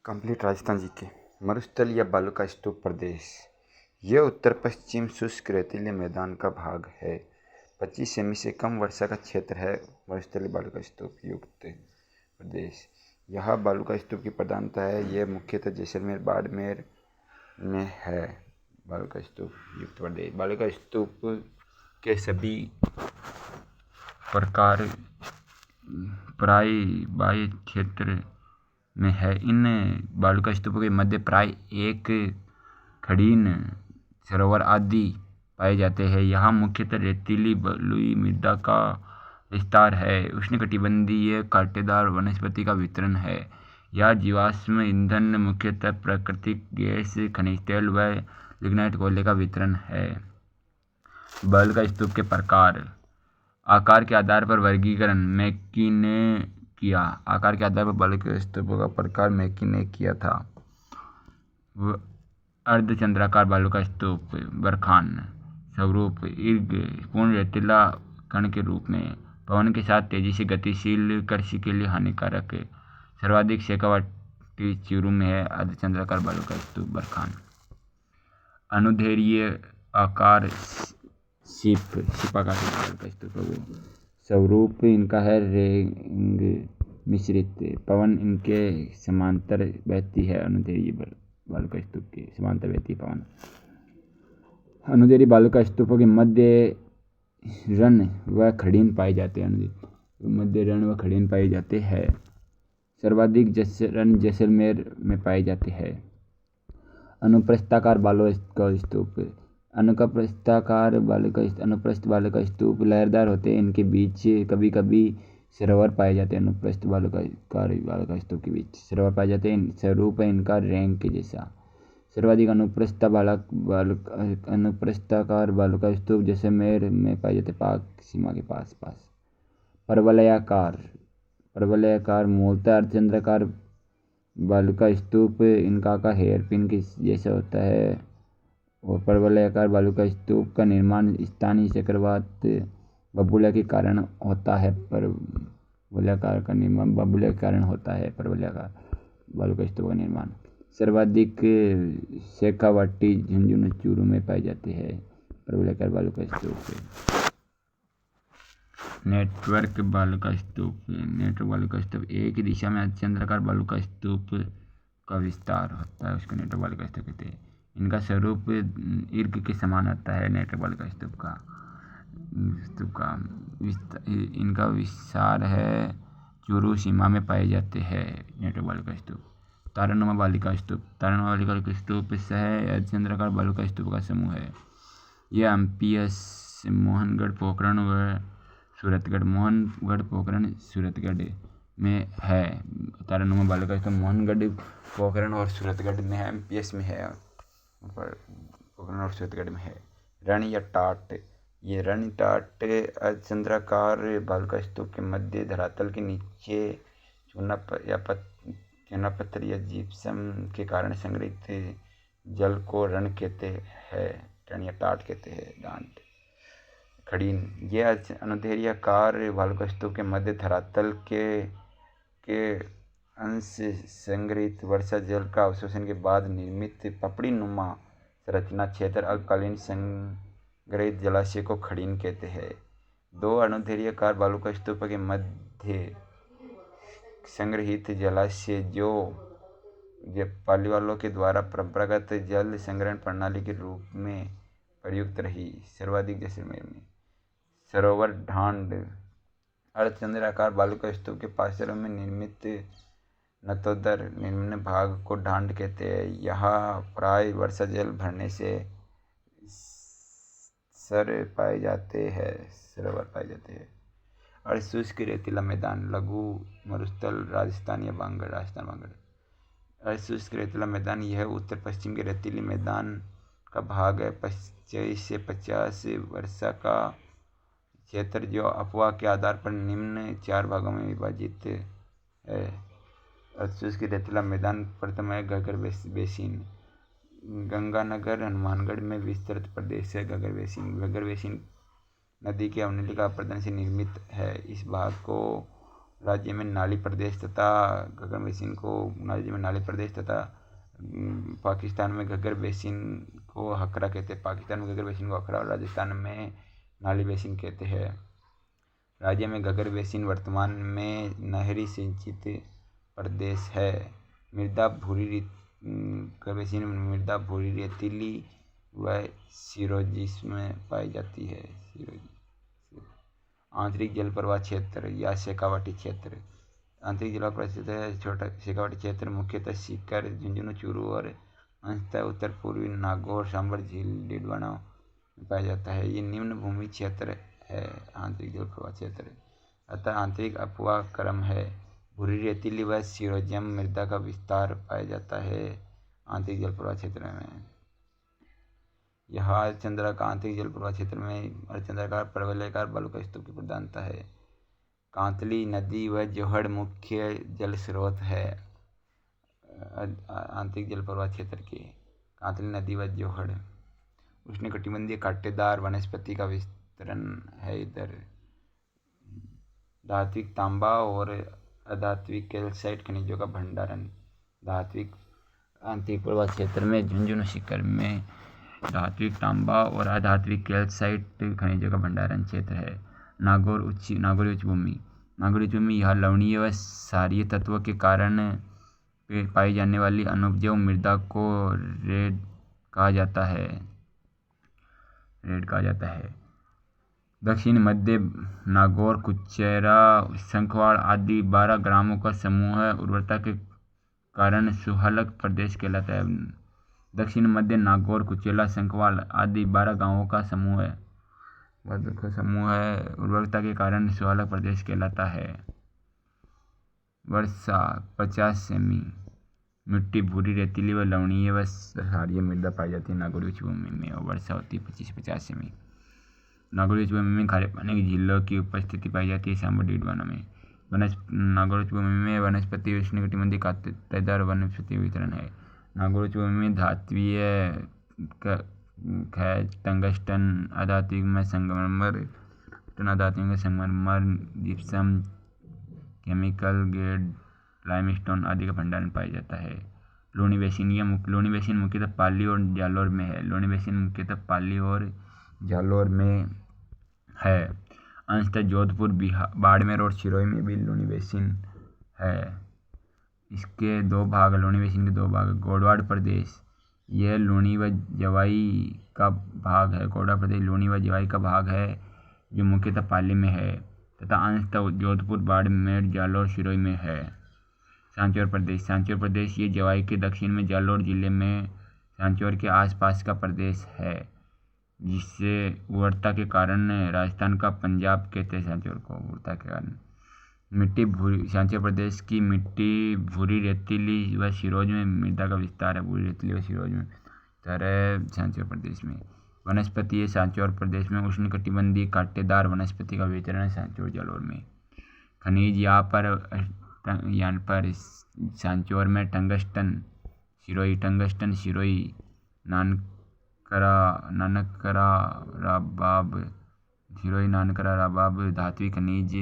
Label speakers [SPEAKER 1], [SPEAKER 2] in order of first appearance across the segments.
[SPEAKER 1] Complete Rajasthan जीते। मरुस्थल या बालू का स्तूप प्रदेश। यह उत्तर पश्चिम शुष्क रेतीले मैदान का भाग है। 25 सेमी से कम वर्षा का क्षेत्र है। मरुस्थलीय बालू का स्तूप युक्त प्रदेश। यहाँ बालू का स्तूप की प्रधानता है। यह मुख्यतः जैसलमेर बाड़मेर में है। बालू का स्तूप युक्त प्रदेश। बालू का स्तूप के सभी प्रकार प्राय बाह्य क्षेत्र में है। इन बालू का स्तूपों के मध्य प्राय एक खड़ीन सरोवर आदि पाए जाते हैं। यहाँ मुख्यतः रेतीली बलुई मृदा का विस्तार है। उष्णकटिबंधीय कांटेदार वनस्पति का वितरण है। यह जीवाश्म ईंधन मुख्यतः प्राकृतिक गैस, खनिज तेल व लिग्नाइट कोयले का वितरण है। बालू का स्तूप के प्रकार। आकार के आधार पर वर्गीकरण मैकी ने किया। आकार के आधार पर बालू के स्तूपों का प्रकार मैकी ने किया था। अर्धचंद्राकार बालू का स्तूप बरखान स्वरूप ईर्ग पूर्ण रेतीला कण के रूप में पवन के साथ तेजी से गतिशील, कृषि के लिए हानिकारक। सर्वाधिक शेखावाटी चूरू में है। अर्धचंद्राकार बालू का स्तूप बरखान। अनुदैर्घ्य आकार शिपाकार बालू का स्तूप वो स्वरूप इनका है रेंग मिश्रित। पवन इनके समांतर बहती है। अनुदैर्घ्य बालू का स्तूप के समांतर बहती पवन। अनुदैर्घ्य बालू का स्तूपों के मध्य रण व खड़ीन पाए जाते हैं। मध्य रण व खड़ीन पाए जाते हैं। सर्वाधिक रण जैसलमेर में पाए जाते हैं। अनुप्रस्थाकार बालू का स्तूप। अनुप्रस्थ बालू का स्तूप लहरदार होते हैं। इनके बीच कभी कभी सरोवर पाए जाते हैं। अनुप्रस्थ बालू का स्तूप के बीच सरोवर पाए जाते हैं। स्वरूप है इनका रैंक के जैसा। सर्वाधिक अनुप्रस्थाकार बालू का स्तूप जैसलमेर में पाए जाते पाक सीमा के पास। परवलयाकार मूलतः अर्धचंद्राकार बालू का स्तूप इनका आकार हेयरपिन के जैसा होता है। और परवलयाकार बालू का स्तूप का निर्माण स्थानीय चक्रवात बबूला के कारण होता है। परवलयाकार का निर्माण बबूला के कारण होता है। परवलयाकार बालू का स्तूप का निर्माण। सर्वाधिक शेखावाटी झुंझुनू चूरू में पाए जाते हैं। परवलयाकार बालू का स्तूप। नेटवर्क बालू का स्तूप एक ही दिशा में अर्धचंद्राकार बालू का स्तूप का विस्तार होता है। उसको नेटवर्क बालू का स्तूप कहते हैं। इनका स्वरूप ईर्ग के समान होता है। नेटवर्क बालू का स्तूप का इनका विस्तार है। चूरू सीमा में पाए जाते हैं। नेटवर्क बालू का स्तूप। तारानुमा बालू का स्तूप सह अर्धचंद्राकार बालू का स्तूप का समूह है। यह एमपीएस मोहनगढ़ पोखरण सूरतगढ़ में है। तारानुमा बालू का स्तूप मोहनगढ़ पोखरण और सूरतगढ़ में है। एमपीएस में है। पोखरण और सूरतगढ़ में है। रण या टाट। ये रण टाट अर्धचंद्राकार बालू का स्तूप के मध्य धरातल के नीचे चूना पत्थर या जिप्सम के कारण संग्रहित जल को रण कहते हैं। रण या टाट कहते हैं। डांट खड़ीन। यह अनुदैर्घ्याकार बालू का स्तूप के मध्य धरातल के अंश संग्रहित वर्षा जल का अवशोषण के बाद निर्मित पपड़ी नुमा संरचना क्षेत्र अल्पकालीन संग्रहित जलाशय को खड़ीन कहते हैं। दो अनुदैर्घ्याकार बालू का स्तूप के मध्य संग्रहित जलाशय जो पालीवालों के द्वारा परंपरागत जल संग्रहण प्रणाली के रूप में प्रयुक्त रही। सर्वाधिक जैसलमेर में। सरोवर ढांड। अर्धचंद्राकार बालू का स्तूप के पार्श्व में निर्मित नतोदर निम्न भाग को ढांड कहते हैं। यहाँ प्राय वर्षा जल भरने से सरोवर पाए जाते हैं। अर्धशुष्क रेतीला मैदान। लघु मरुस्थल राजस्थान बांगड़। अर्धशुष्क रेतीला मैदान यह उत्तर पश्चिम के रेतीले मैदान का भाग है। 25 से 50 वर्षा का क्षेत्र जो अफवाह के आधार पर निम्न 4 भागों में विभाजित है। अर्धशुष्क रेतीला मैदान प्रथम है घग्गर बेसिन। गंगानगर हनुमानगढ़ में विस्तृत प्रदेश है। घग्गर बेसिन नदी के अवनलिका अपरदन से निर्मित है। इस भाग को राज्य में नाली प्रदेश तथा घग्गर बेसिन को राज्य में नाली प्रदेश तथा पाकिस्तान में घग्गर बेसिन को हकरा कहते हैं। पाकिस्तान में घग्गर बेसिन को हकरा और राजस्थान में नाली बेसिन कहते हैं। राज्य में घग्गर बेसिन वर्तमान में नहरी सिंचित प्रदेश है। मृदा भूरी बेसिन मृदा भूरी रेतीली व सिरोजिस में पाई जाती है। आंतरिक जल प्रवाह क्षेत्र या शेखावाटी क्षेत्र। आंतरिक जल प्रवाह क्षेत्र छोटा शेखावाटी क्षेत्र मुख्यतः सीकर, झुंझुनू, चूरू और अंशतः उत्तर पूर्वी नागौर, सांभर झील, डीडवाना में पाया जाता है। ये निम्न भूमि क्षेत्र है आंतरिक जल प्रवाह क्षेत्र। अतः आंतरिक अपवाह क्रम है। भूरी रेतीली व सिरोजियम मृदा का विस्तार पाया जाता है आंतरिक जल प्रवाह क्षेत्र में। यह अर्धचंद्राकार आंतरिक जल प्रवाह क्षेत्र में अर्धचंद्राकार परवलयाकार बालू का स्तूप की प्रधानता है। कांतली नदी व जोहड़ मुख्य जल स्रोत है आंतरिक जल प्रवाह क्षेत्र के। कांतली नदी व जोहड़ उष्णकटिबंधीय कांटेदार वनस्पति का विस्तरण है इधर। धात्विक तांबा और अधात्विक कैल्साइट खनिजों का भंडारण। धात्विक आंतरिक प्रवाह क्षेत्र में झुंझुनू सीकर में धात्विक तांबा और अधात्विक कैल्साइट खनिजों का भंडारण क्षेत्र है। नागौरी उच्च भूमि। नागौरी उच्च भूमि यह लवणीय व क्षारीय तत्वों के कारण पाई जाने वाली अनुपजाऊ मृदा को रेड कहा जाता है। दक्षिण मध्य नागौर, कुचेरा, शंखवाड़ आदि 12 ग्रामों का समूह है। उर्वरता के कारण सुहलक प्रदेश कहलाता है। दक्षिण मध्य नागौर, कुचेला, शंखवाड़ आदि 12 गांवों का समूह है। उर्वरता के कारण सुहलक प्रदेश कहलाता है। वर्षा 50 सेमी। मिट्टी भूरी रेतीली व लवणीय व क्षारीय मृदा पाई जाती है नागौरी उच्च भूमि में और वर्षा होती है 25 से 50 सेमी। नागौरी उच्च भूमि में खारे पानी की झीलों की उपस्थिति पाई जाती है सांभर डीडवाना में। नागौर उच्च भूमि में वनस्पति उष्णकटिबंधीय कांटेदार वनस्पति वितरण है। नागौर उच्च भूमि में धात्वीय खनिज टंगस्टन, अधात्विक में संगमरमर, अधात्विक में संगमरमर, जिप्सम, केमिकल ग्रेड लाइमस्टोन आदि का भंडारण पाया जाता है। लूणी बेसिन मुख्यतः पाली और जालौर में है। अंशतः जोधपुर, बाड़मेर और सिरोही में भी लूणी बेसिन है। इसके लूणी बेसिन के 2 भाग। गोडवाड़ प्रदेश यह लूणी व जवाई का भाग है। गोडवाड़ प्रदेश लूणी व जवाई का भाग है जो मुख्यतः पाली में है तथा अंशतः जोधपुर, बाड़मेर, जालौर, सिरोही में है। सांचौर प्रदेश ये जवाई के दक्षिण में जालौर जिले में सांचौर के आसपास का प्रदेश है जिससे उर्वरता के कारण राजस्थान का पंजाब कहते हैं। सांचौर को उर्वरता के कारण सांचौर प्रदेश की मिट्टी भूरी रेतीली व सिरोज में मृदा का विस्तार है। भूरी रेतीली व सिरोज में तरह सांचौर प्रदेश में। वनस्पति है सांचौर प्रदेश में उष्णकटिबंधीय कांटेदार वनस्पति का वितरण है सांचौर जालौर में। खनिज यहाँ पर सांचौर में टंगस्टन सिरोही, नानकरा राबाब, धात्विक खनिज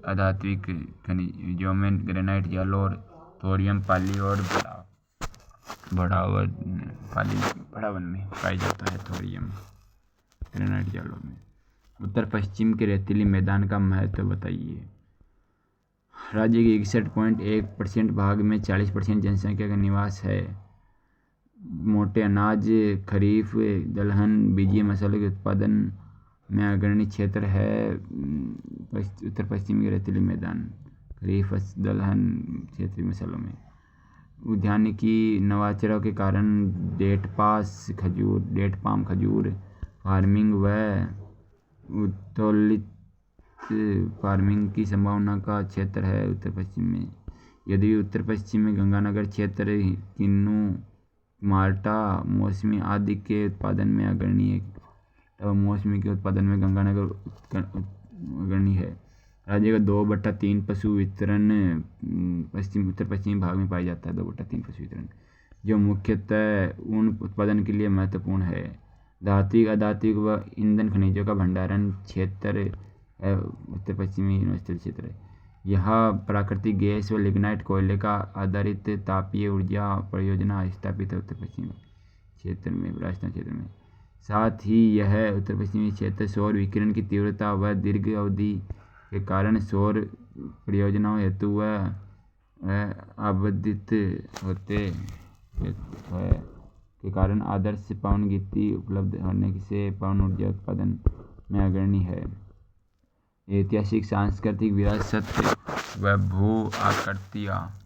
[SPEAKER 1] अधात्विक खनिजों में ग्रेनाइट जालौर, थोरियम पाली और बढ़ावन में पाया जाता है। थोरियम ग्रेनाइट जालौर में। उत्तर पश्चिम के रेतीली मैदान का महत्व बताइए। राज्य के 61.1% भाग में 40% जनसंख्या का निवास है। मोटे अनाज, खरीफ, दलहन, बीजीय मसालों के उत्पादन में अग्रणी क्षेत्र है। उत्तर पश्चिम के रेतीली मैदान खरीफ, दलहन, क्षेत्रीय मसालों में। उद्यानिकी नवाचारों के कारण डेट पाम खजूर फार्मिंग व उत्तोलित फार्मिंग की संभावना का क्षेत्र है उत्तर पश्चिम में। यदि उत्तर पश्चिम में गंगानगर क्षेत्र किन्नू, माल्टा, मौसमी आदि के उत्पादन में अग्रणी है तब मौसमी के उत्पादन में गंगानगर अग्रणी है। राज्य का 2/3 पशु वितरण उत्तर पश्चिमी भाग में पाया जाता है। 2/3 पशु वितरण जो मुख्यतः ऊन उत्पादन के लिए महत्वपूर्ण है। धात्विक, अधात्विक व ईंधन खनिजों का भंडारण क्षेत्र है उत्तर पश्चिमी यूनिवर्सिटी क्षेत्र है। यहाँ प्राकृतिक गैस व लिग्नाइट कोयले का आधारित तापीय ऊर्जा परियोजना स्थापित है उत्तर पश्चिमी क्षेत्र में, राजस्थान क्षेत्र में। साथ ही यह उत्तर पश्चिमी क्षेत्र सौर विकिरण की तीव्रता व दीर्घ अवधि के कारण सौर परियोजनाओं हेतु व आवंटित होते है के कारण आदर्श पवनगति उपलब्ध होने से पवन ऊर्जा उत्पादन में अग्रणी है। ऐतिहासिक सांस्कृतिक विरासत व भू आकृतियाँ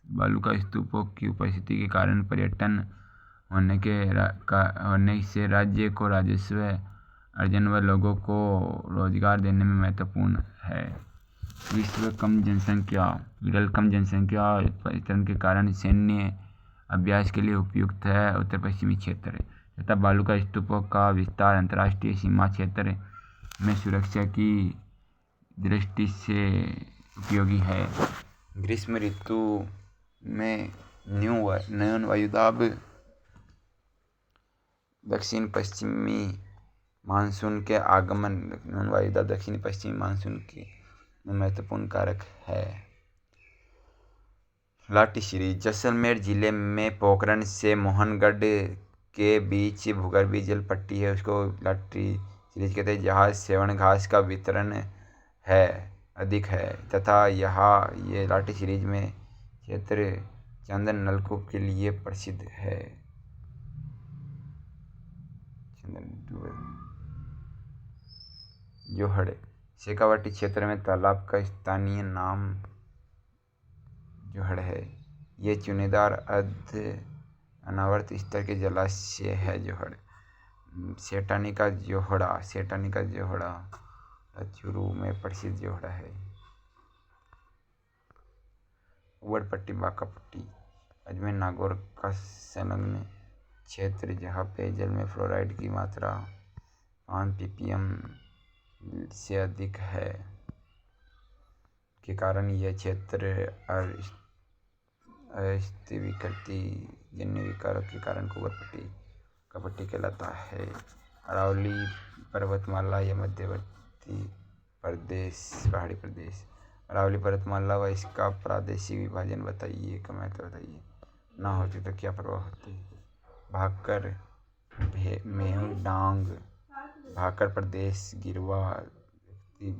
[SPEAKER 1] बालुका स्तूपों की उपस्थिति के कारण पर्यटन होने से राज्य को राजस्व अर्जन व लोगों को रोजगार देने में महत्वपूर्ण है। विरल कम जनसंख्या वितरण के कारण सैन्य अभ्यास के लिए उपयुक्त है उत्तर पश्चिमी क्षेत्र तथा बालुका स्तूपों का विस्तार अंतर्राष्ट्रीय सीमा क्षेत्र में सुरक्षा की दृष्टि से उपयोगी है। ग्रीष्म ऋतु में न्यून वायुदाब दक्षिण पश्चिमी मानसून के आगमन दक्षिण पश्चिमी मानसून के महत्वपूर्ण कारक है। लाठी सीरीज जैसलमेर जिले में पोखरण से मोहनगढ़ के बीच भूगर्भीय जल पट्टी है, उसको लाठी सीरीज कहते हैं, जहाँ सेवण घास का वितरण अधिक है तथा ये लाठी सीरीज में क्षेत्र चंदन नलकूप के लिए प्रसिद्ध है। जोहड़ शेखावाटी क्षेत्र में तालाब का स्थानीय नाम जोहड़ है। ये चुनेदार अनावर्त स्तर के जलाशय है। जोहड़ सेठानी का जोहड़ा चूरू में प्रसिद्ध जोहड़ा है। उबड़-पट्टी बांका पट्टी अजमेर नागौर का संलग्न क्षेत्र जहाँ पेयजल में फ्लोराइड की मात्रा 5 ppm से अधिक है के कारण यह क्षेत्र अस्थिविकृति जन्य विकारों के कारण उबड़-पट्टी का पट्टी कहलाता है। अरावली पर्वतमाला या मध्यवर्ती पहाड़ी प्रदेश। अरावली पर्वतमाला व इसका प्रादेशिक विभाजन बताइए, का महत्व बताइए। ना होती तो क्या प्रभाव होते। भाकर मेहू डांग भाकर प्रदेश गिरवा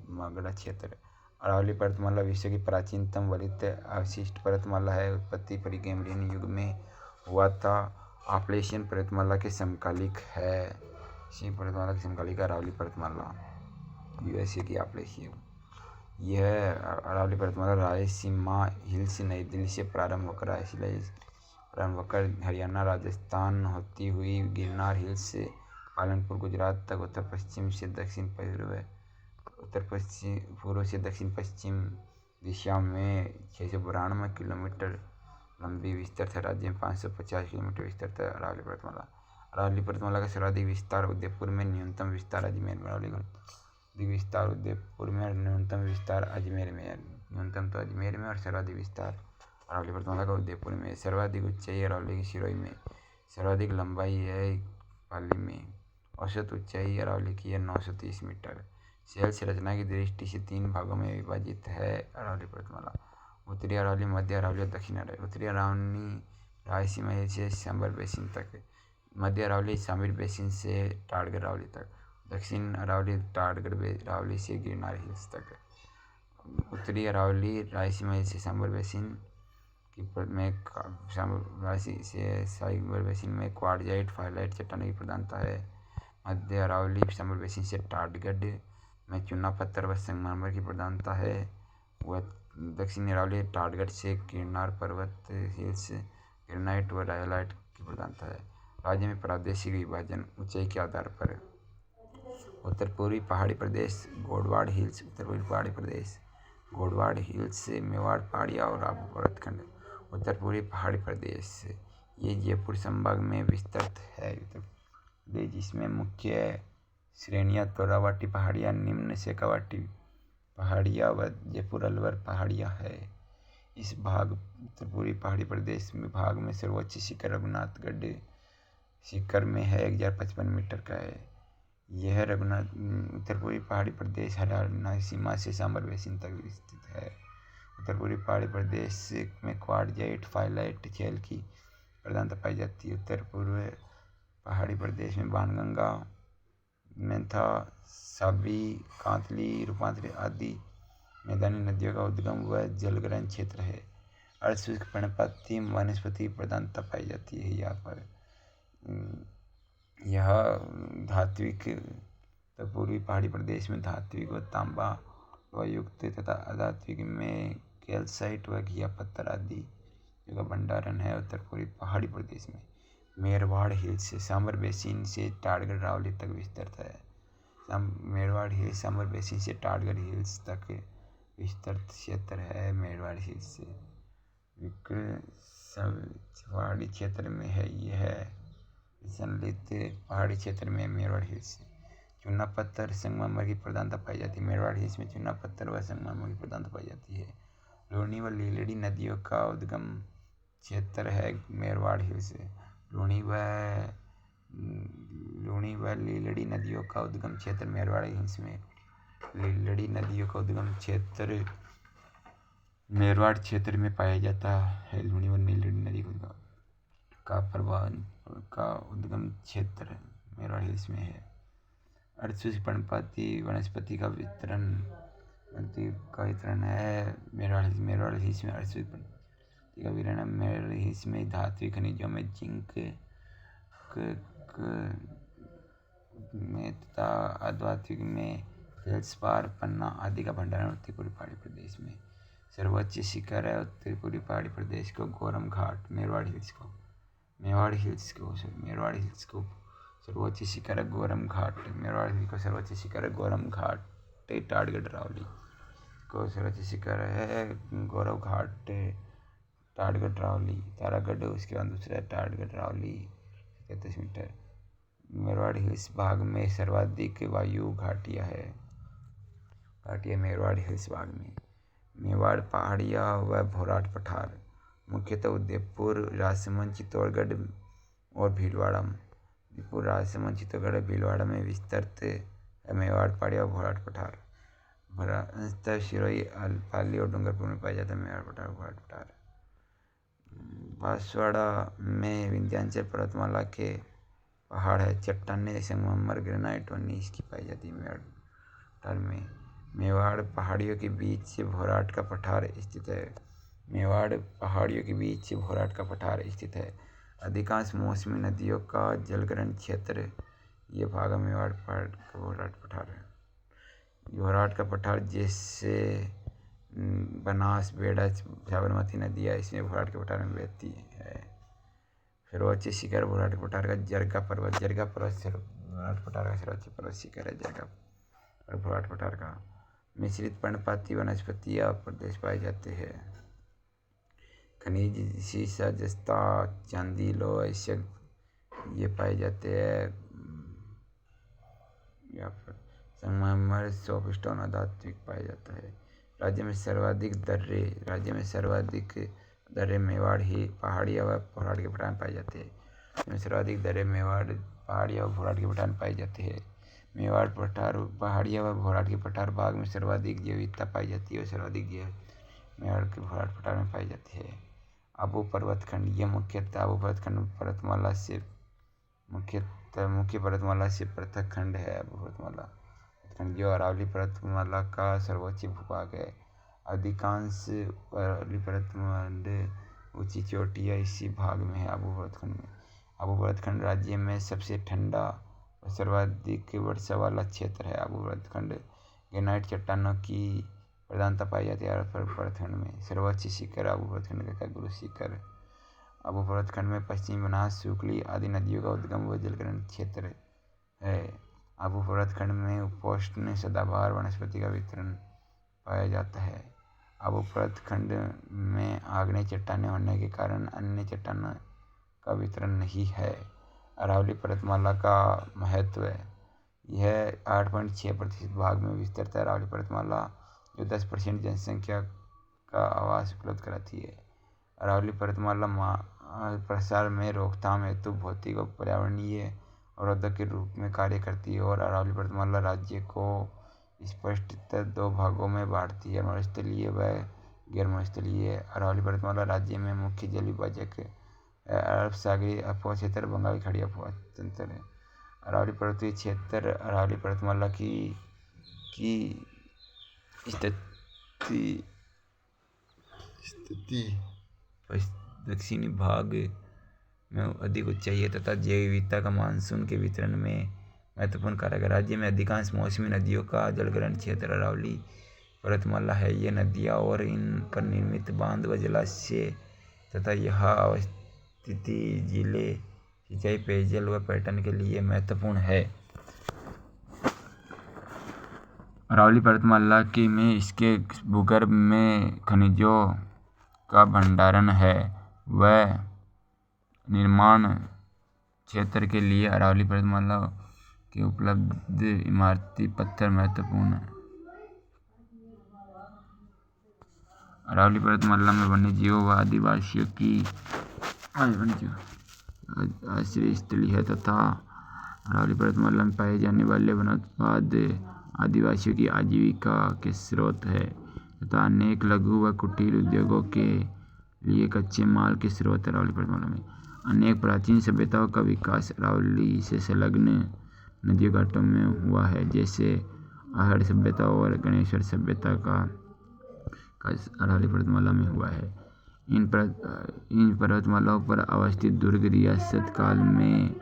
[SPEAKER 1] मागड़ा क्षेत्र। अरावली पर्वतमाला विश्व की प्राचीनतम वलित अवशिष्ट पर्वतमाला है। उत्पत्ति प्रीकैम्ब्रियन युग में हुआ था। आपलेशियन पर्वतमाला के समकालिक है। पर्वतमाला के समकालिक अरावली पर्वतमाला यूएसए की आपलेशियन। यह अरावली पर्वतमाला रायसीमा हिल्स नई दिल्ली से प्रारंभ होकर हरियाणा राजस्थान होती हुई गिरनार हिल्स से पालनपुर गुजरात तक उत्तर पूर्व से दक्षिण पश्चिम दिशा में 692 किलोमीटर लंबी विस्तृत है। राज्य में 550 किलोमीटर विस्तृत है अरावली पर्वतमाला। अरावली पर्वतमाला का सर्वाधिक विस्तार उदयपुर में, न्यूनतम विस्तार अजमेर में। उदयपुर में और न्यूनतम विस्तार अजमेर में। न्यूनतम तो अजमेर में और सर्वाधिक विस्तार अरावली पर्वतमाला का उदयपुर में। सर्वाधिक ऊंचाई अरावली की सिरोही में। सर्वाधिक लंबाई है पाली में। औसत ऊंचाई अरावली की है 930 मीटर। शैल संरचना की दृष्टि से 3 भागों में विभाजित है अरावली पर्वतमाला। उत्तरी अरावली, मध्य अरावली और दक्षिण अरावली। उत्तरी अरावली रायसीमा हिल से सांबर बेसिन तक। मध्य अरावली सांबर बेसिन से टाटगढ़ अरावली तक। दक्षिण अरावली टाटगढ़ अरावली से गिरनार हिल्स तक। उत्तरी अरावली रायसीमा हिल से सांबर बेसिन में क्वार्टजाइट फाइलाइट चट्टानों की प्रधानता है। मध्य अरावली सांबर बेसिन से टाटगढ़ में चूना पत्थर व संगमरमर की प्रधानता है। वह दक्षिणी अरावली टाटगढ़ से गिरनार पर्वत हिल्स ग्रेनाइट व रायलाइट की प्रधानता है। राज्य में प्रादेशिक विभाजन ऊंचाई के आधार पर। उत्तर पूर्वी पहाड़ी प्रदेश गोडवाड़ हिल्स। उत्तर पूर्वी पहाड़ी प्रदेश गोडवाड़ हिल्स मेवाड़ पहाड़ियाँ और आबू पर्वतखंड। उत्तर पूर्वी पहाड़ी प्रदेश ये जयपुर संभाग में विस्तृत है। उत्तर प्रदेश जिसमें मुख्य श्रेणियाँ तोरावाटी पहाड़ियाँ, निम्न शेखावाटी पहाड़ियाँ व जयपुर अलवर पहाड़ियाँ है। इस भाग उत्तर पूर्वी पहाड़ी प्रदेश में भाग में सर्वोच्च शिखर रघुनाथगढ़ शिखर में है, 1055 मीटर का है। यह रघुनाथ उत्तर पूर्वी पहाड़ी प्रदेश हरियाणा सीमा से सांबर बेसिन तक विस्तृत है। उत्तर पूर्वी पहाड़ी प्रदेश में क्वार्टजाइट फाइलाइट झील की प्रधानता पाई जाती है। उत्तर पूर्व पहाड़ी प्रदेश में बाणगंगा, मेंथा, साबी, कांतली, रूपांतरी आदि मैदानी नदियों का उद्गम व जलग्रहण क्षेत्र है। अर्धशुष्क पर्णपाती वनस्पति प्रधानता पाई जाती है यहाँ पर। यह धात्विक उत्तर पूर्वी पहाड़ी प्रदेश में धात्विक व तांबा व युक्त तथा अधात्विक में कैल्साइट व घिया पत्थर आदि का भंडारण है। उत्तर पूर्वी पहाड़ी प्रदेश में मेरवाड़ हिल्स सांबर बेसिन से टाटगढ़ रावली तक विस्तृत है। मेरवाड़ हिल्स सांबर बेसिन से टाटगढ़ हिल्स तक विस्तृत क्षेत्र है। मेरवाड़ हिल्स पहाड़ी क्षेत्र में है। यह संलित पहाड़ी क्षेत्र में मेरवाड़ हिल्स चूना पत्थर संगमरमर की प्रधानता पाई जाती है। मेरवाड़ हिल्स में चूना पत्थर व संगमरमर की प्रधानता पाई जाती है। लूणी व लीलड़ी नदियों का उद्गम क्षेत्र है मेरवाड़ हिल्स। लूणी व लीलड़ी नदियों का उद्गम क्षेत्र मेरवाड़ हिल्स में। लीलड़ी नदियों का उद्गम क्षेत्र मेरवाड़ क्षेत्र में पाया जाता है। लूणी व लीलड़ी नदी का उद्गम क्षेत्र मेरवाड़ हिल्स में है। अर्धशुष्क पर्णपाती वनस्पति का वितरण है मेरवाड़ हिल्स में। अर्धशुष्क पर्णपाती का वितरण मेरवाड़ हिल्स में धात्विक खनिजों में जिंक में तथा अधात्विक में फेल्सपार, पन्ना आदि का भंडारण उत्तर पूर्वी पहाड़ी प्रदेश में। सर्वोच्च शिखर है उत्तर पूर्वी पहाड़ी प्रदेश को गोरम घाट। मेवाड़ हिल्स को सर्वोच्च शिखर है गोरम घाट। मेवाड़ हिल्स को सर्वोच्च शिखर है गोरम घाट। टाटगढ़ रावली को सर्वोच्च शिखर है गौरव घाट टाटगढ़ रावली। तारागढ़ उसके बाद दूसरा है टाटगढ़ रावली 33 मीटर। मेवाड़ हिल्स भाग में सर्वाधिक वायु घाटियाँ है। मेवाड़ हिल्स भाग में मेवाड़ पहाड़ियाँ व भोराट पठार मुख्यतः उदयपुर, राजसमंद, चित्तौड़गढ़ और भीलवाड़ा में विस्तृत है। मेवाड़ पहाड़ियाँ व भोराट पठार अंततः सिरोही, पाली और डूंगरपुर में पाया जाता है। मेवाड़ पठार भोराट पठार बांसवाड़ा में विंध्याचल पर्वतमाला के पहाड़ है। चट्टानें संगमरमर, ग्रेनाइट और नीस की पाई जाती है मेवाड़ पठार में। मेवाड़ पहाड़ियों के बीच भोराट का पठार स्थित है। अधिकांश मौसमी नदियों का जलग्रहण क्षेत्र ये भाग मेवाड़ पहाड़ का भोराट पठार है। भोराट का पठार जैसे बनास, बेड़च, साबरमती नदियाँ इसमें भोराट के पठार में बहती है। सर्वोच्च शिखर भोराट पठार का जरगा पर्वत भोराट पठार का सर्वोच्च पर्वत शिखर है जरगा और भोराट पठार का। मिश्रित पर्णपाती वनस्पतियाँ प्रदेश पाए जाते हैं। खनिज सीसा, जस्ता, चांदी, लोहा ये पाए जाते हैं यहाँ पर। संगमरमर, सोपस्टोन अधात्विक पाया जाता है। राज्य में सर्वाधिक दर्रे मेवाड़ ही पहाड़ियाँ व भोराट के पठार पाए जाते हैं। सर्वाधिक दर्रे मेवाड़ पहाड़ियाँ व भोराट के पठार पाई जाती है। मेवाड़ पहाड़ियाँ व भोराट के पठार भाग में सर्वाधिक जैव विविधता पाई जाती है और सर्वाधिक जैव मेवाड़ के भोराट पठार में पाई जाती है। आबू पर्वतखंड यह मुख्यतः आबू पर्वतखंड पर्वतमाला से मुख्य पर्वतमाला से पृथक खंड है। आबू पर्वतखंड जो अरावली पर्वतमाला का सर्वोच्च भूभाग है। अधिकांश अरावली पर्वतमाला ऊंची चोटियाँ इसी भाग में है। आबू पर्वतखंड राज्य में सबसे ठंडा और सर्वाधिक वर्षा वाला क्षेत्र है। आबू पर्वतखंड ग्रेनाइट चट्टानों की प्रधानता पाई जाती है। पर्वतखंड में सर्वोच्च शिखर आबू पर्वतखंड का गुरु शिखर। आबू पर्वतखंड में पश्चिमी बनास, सुकली आदि नदियों का उद्गम व जलग्रहण क्षेत्र है। आबू पर्वतखंड में उपोष्ण सदाबहार वनस्पति का वितरण पाया जाता है। आबू पर्वतखंड में आग्नेय चट्टानें होने के कारण अन्य चट्टानों का वितरण नहीं है। अरावली पर्वतमाला का महत्व यह 8.6% भाग में विस्तृत है। अरावली पर्वतमाला जो 10% जनसंख्या का आवास उपलब्ध कराती है। अरावली पर्वतमाला प्रसार में रोकथाम हेतु भौतिक और पर्यावरणीय अवरोधक के रूप में कार्य करती है और अरावली पर्वतमाला राज्य को स्पष्टतः दो भागों में बांटती है, मरुस्थलीय व गैर मरुस्थलीय। अरावली पर्वतमाला राज्य में मुख्य जल विभाजक अरब सागरीय अफवाह क्षेत्र, बंगाल की खाड़ी अफवाह तंत्र है। अरावली पर्वतीय क्षेत्र अरावली पर्वतमाला की स्थिति दक्षिणी भाग में अधिक ऊंचाई है तथा जैव विविधता का मानसून के वितरण में महत्वपूर्ण कारक है। राज्य में अधिकांश मौसमी नदियों का जलग्रहण क्षेत्र अरावली पर्वतमाला है। ये नदियाँ और इन पर निर्मित बांध व जलाशय तथा यहाँ अवस्थित जिले सिंचाई, पेयजल व पर्यटन के लिए महत्वपूर्ण है। अरावली पर्वतमाला में इसके भूगर्भ में खनिजों का भंडारण है व निर्माण क्षेत्र के लिए अरावली पर्वतमाला के उपलब्ध इमारती पत्थर महत्वपूर्ण है। अरावली पर्वतमाला में वन्यजीवों व आदिवासियों की आश्रय स्थली है तथा अरावली पर्वतमाला में पाए जाने वाले वनोत्पाद आदिवासियों की आजीविका के स्रोत है तथा अनेक लघु व कुटीर उद्योगों के लिए कच्चे माल के स्रोत। अरावली पर्वतमाला में अनेक प्राचीन सभ्यताओं का विकास अरावली से संलग्न नदियों घाटों में हुआ है, जैसे आहड़ सभ्यता और गणेश्वर सभ्यता का अरावली पर्वतमाला में हुआ है। इन पर्वतमालाओं पर अवस्थित दुर्ग रियासत काल में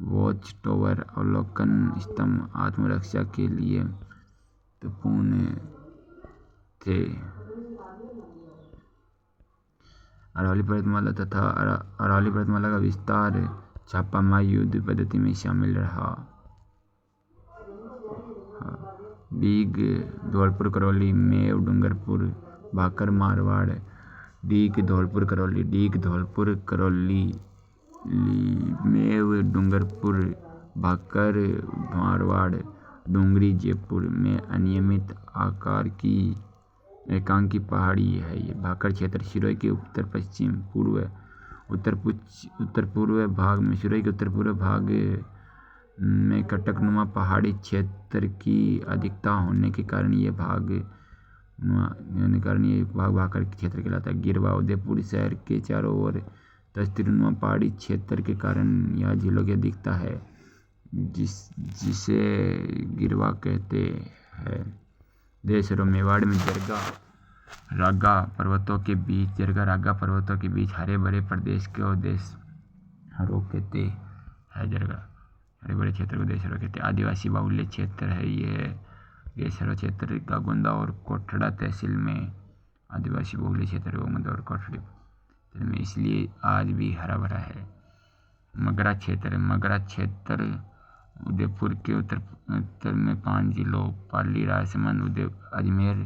[SPEAKER 1] वॉच टावर, अवलोकन स्तंभ आत्मरक्षा के लिए महत्वपूर्ण थे। अरावली पर्वतमाला तथा अरावली पर्वतमाला का विस्तार छापामार युद्ध पद्धति में शामिल रहा। डीग, धौलपुर, करौली, मेव, डूंगरपुर, भाकर, मारवाड़। डीग, धौलपुर, करौली। डीग, धौलपुर, करौली, मेव, डूंगरपुर, भाकर, मारवाड़। डूंगरी, जयपुर में अनियमित आकार की एकांकी पहाड़ी है। ये भाकर क्षेत्र सिरोही के उत्तर पूर्व भाग में सिरोही के उत्तर पूर्व भाग में कटकनुमा पहाड़ी क्षेत्र की अधिकता होने के कारण ये भाग भाकर क्षेत्र कहलाता है। गिरवा, उदयपुर शहर के चारों ओर तस्तरीनुमा पहाड़ी क्षेत्र के कारण यह झीलों की अधिकता है, जिसे गिरवा कहते हैं। देश और मेवाड़ में जरगा रागा पर्वतों के बीच हरे भरे प्रदेश को देशहरों कहते हैं। जरगा हरे भरे क्षेत्र को देशहरों कहते हैं। आदिवासी बाहुल्य क्षेत्र है ये देशहरों क्षेत्र का गोंदा और कोठड़ा तहसील में आदिवासी बहुल्य क्षेत्र गोंदा और कोठड़ी में, इसलिए आज भी हरा भरा है। मगरा क्षेत्र उदयपुर के उत्तर में 5 जिलों पाली, राजसमंद, अजमेर,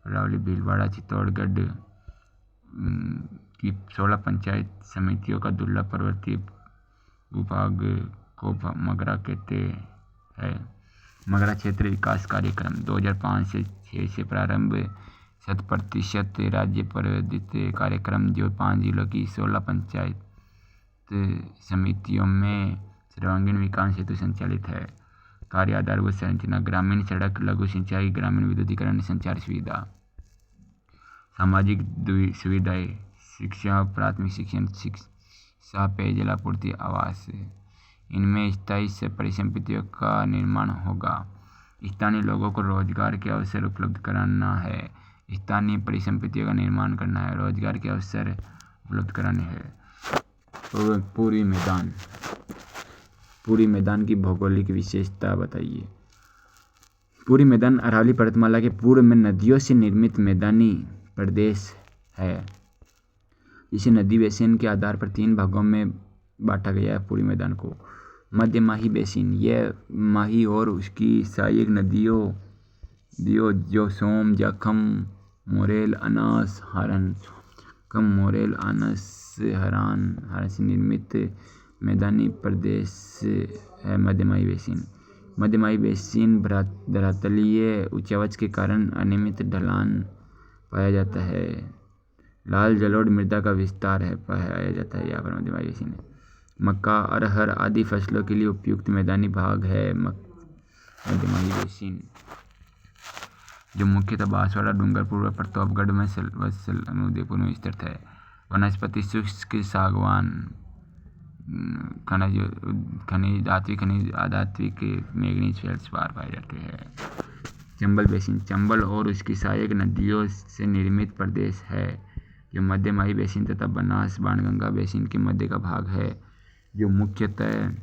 [SPEAKER 1] अरावली, भीलवाड़ा, चित्तौड़गढ़ की 16 पंचायत समितियों का दुर्लभ पर्वतीय भूभाग को मगरा कहते हैं। मगरा क्षेत्र विकास कार्यक्रम 2005 से 6 से प्रारंभ 100% राज्य प्रायोजित कार्यक्रम जो 5 जिलों की 16 पंचायत समितियों में सर्वांगीण विकास हेतु संचालित है। कार्य आधारभूत संरचना, ग्रामीण सड़क, लघु सिंचाई, ग्रामीण विद्युतीकरण, संचार सुविधा, सामाजिक सुविधाएं, शिक्षा, प्राथमिक शिक्षा, पेयजल आपूर्ति, आवास। इनमें स्थायी परिसंपत्तियों का निर्माण होगा। स्थानीय लोगों को रोजगार के अवसर उपलब्ध कराना है। स्थानीय परिसंपत्तियों का निर्माण करना है, रोजगार के अवसर उपलब्ध कराने हैं। पूरी मैदान की भौगोलिक विशेषता बताइए। पूरी मैदान अरावली पर्वतमाला के पूर्व में नदियों से निर्मित मैदानी प्रदेश है, जिसे नदी बेसिन के आधार पर 3 भागों में बांटा गया है। पूरी मैदान को मध्य माही बेसिन, यह माही और उसकी सहायक नदियों जो सोम, जखम, मोरेल, अनास, हरन से निर्मित मैदानी प्रदेश है। मध्यमाही बेसिन धरातलीय उच्चावच के कारण अनियमित ढलान पाया जाता है। लाल जलोढ़ मृदा का विस्तार है पाया जाता है यहाँ पर मध्यमाही बेसिन है। मक्का, अरहर आदि फसलों के लिए उपयुक्त मैदानी भाग है मध्यमाही बेसिन, जो मुख्यतः बांसवाड़ा, डूंगरपुर, प्रतापगढ़ में उदयपुर में स्थित है। वनस्पति शुष्क सागवान, खनिज धात्विक, खनिज अधात्विक, मैंगनीज, फेल्डस्पार पाए जाते हैं। चंबल बेसिन, चंबल और उसकी सहायक नदियों से निर्मित प्रदेश है, जो मध्यमाही बेसिन तथा बनास बाणगंगा बेसिन के मध्य का भाग है, जो मुख्यतः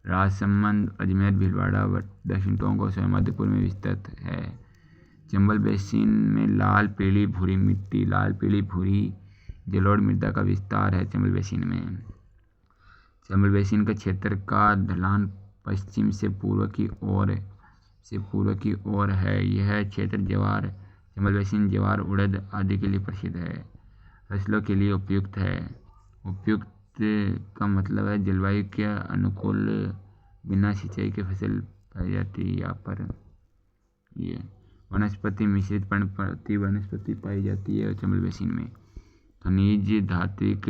[SPEAKER 1] राजसमंद, अजमेर, भीलवाड़ा, दक्षिण टोंक और मध्यपुर में विस्तृत है। चंबल बेसिन में लाल पीली भूरी मिट्टी, लाल पीली भूरी जलोढ़ मृदा का विस्तार है। चंबल बेसिन में चंबल बेसिन का क्षेत्र का ढलान पश्चिम से पूर्व की ओर है। यह क्षेत्र ज्वार, चंबल बेसिन ज्वार, उड़द आदि के लिए प्रसिद्ध है। फसलों के लिए उपयुक्त है। उपयुक्त का मतलब है जलवायु के अनुकूल बिना सिंचाई के फसल पाई जाती है। यहाँ पर ये वनस्पति मिश्रित पर्णपाती वनस्पति पाई जाती है चंबल बेसिन में। खनिज धात्विक,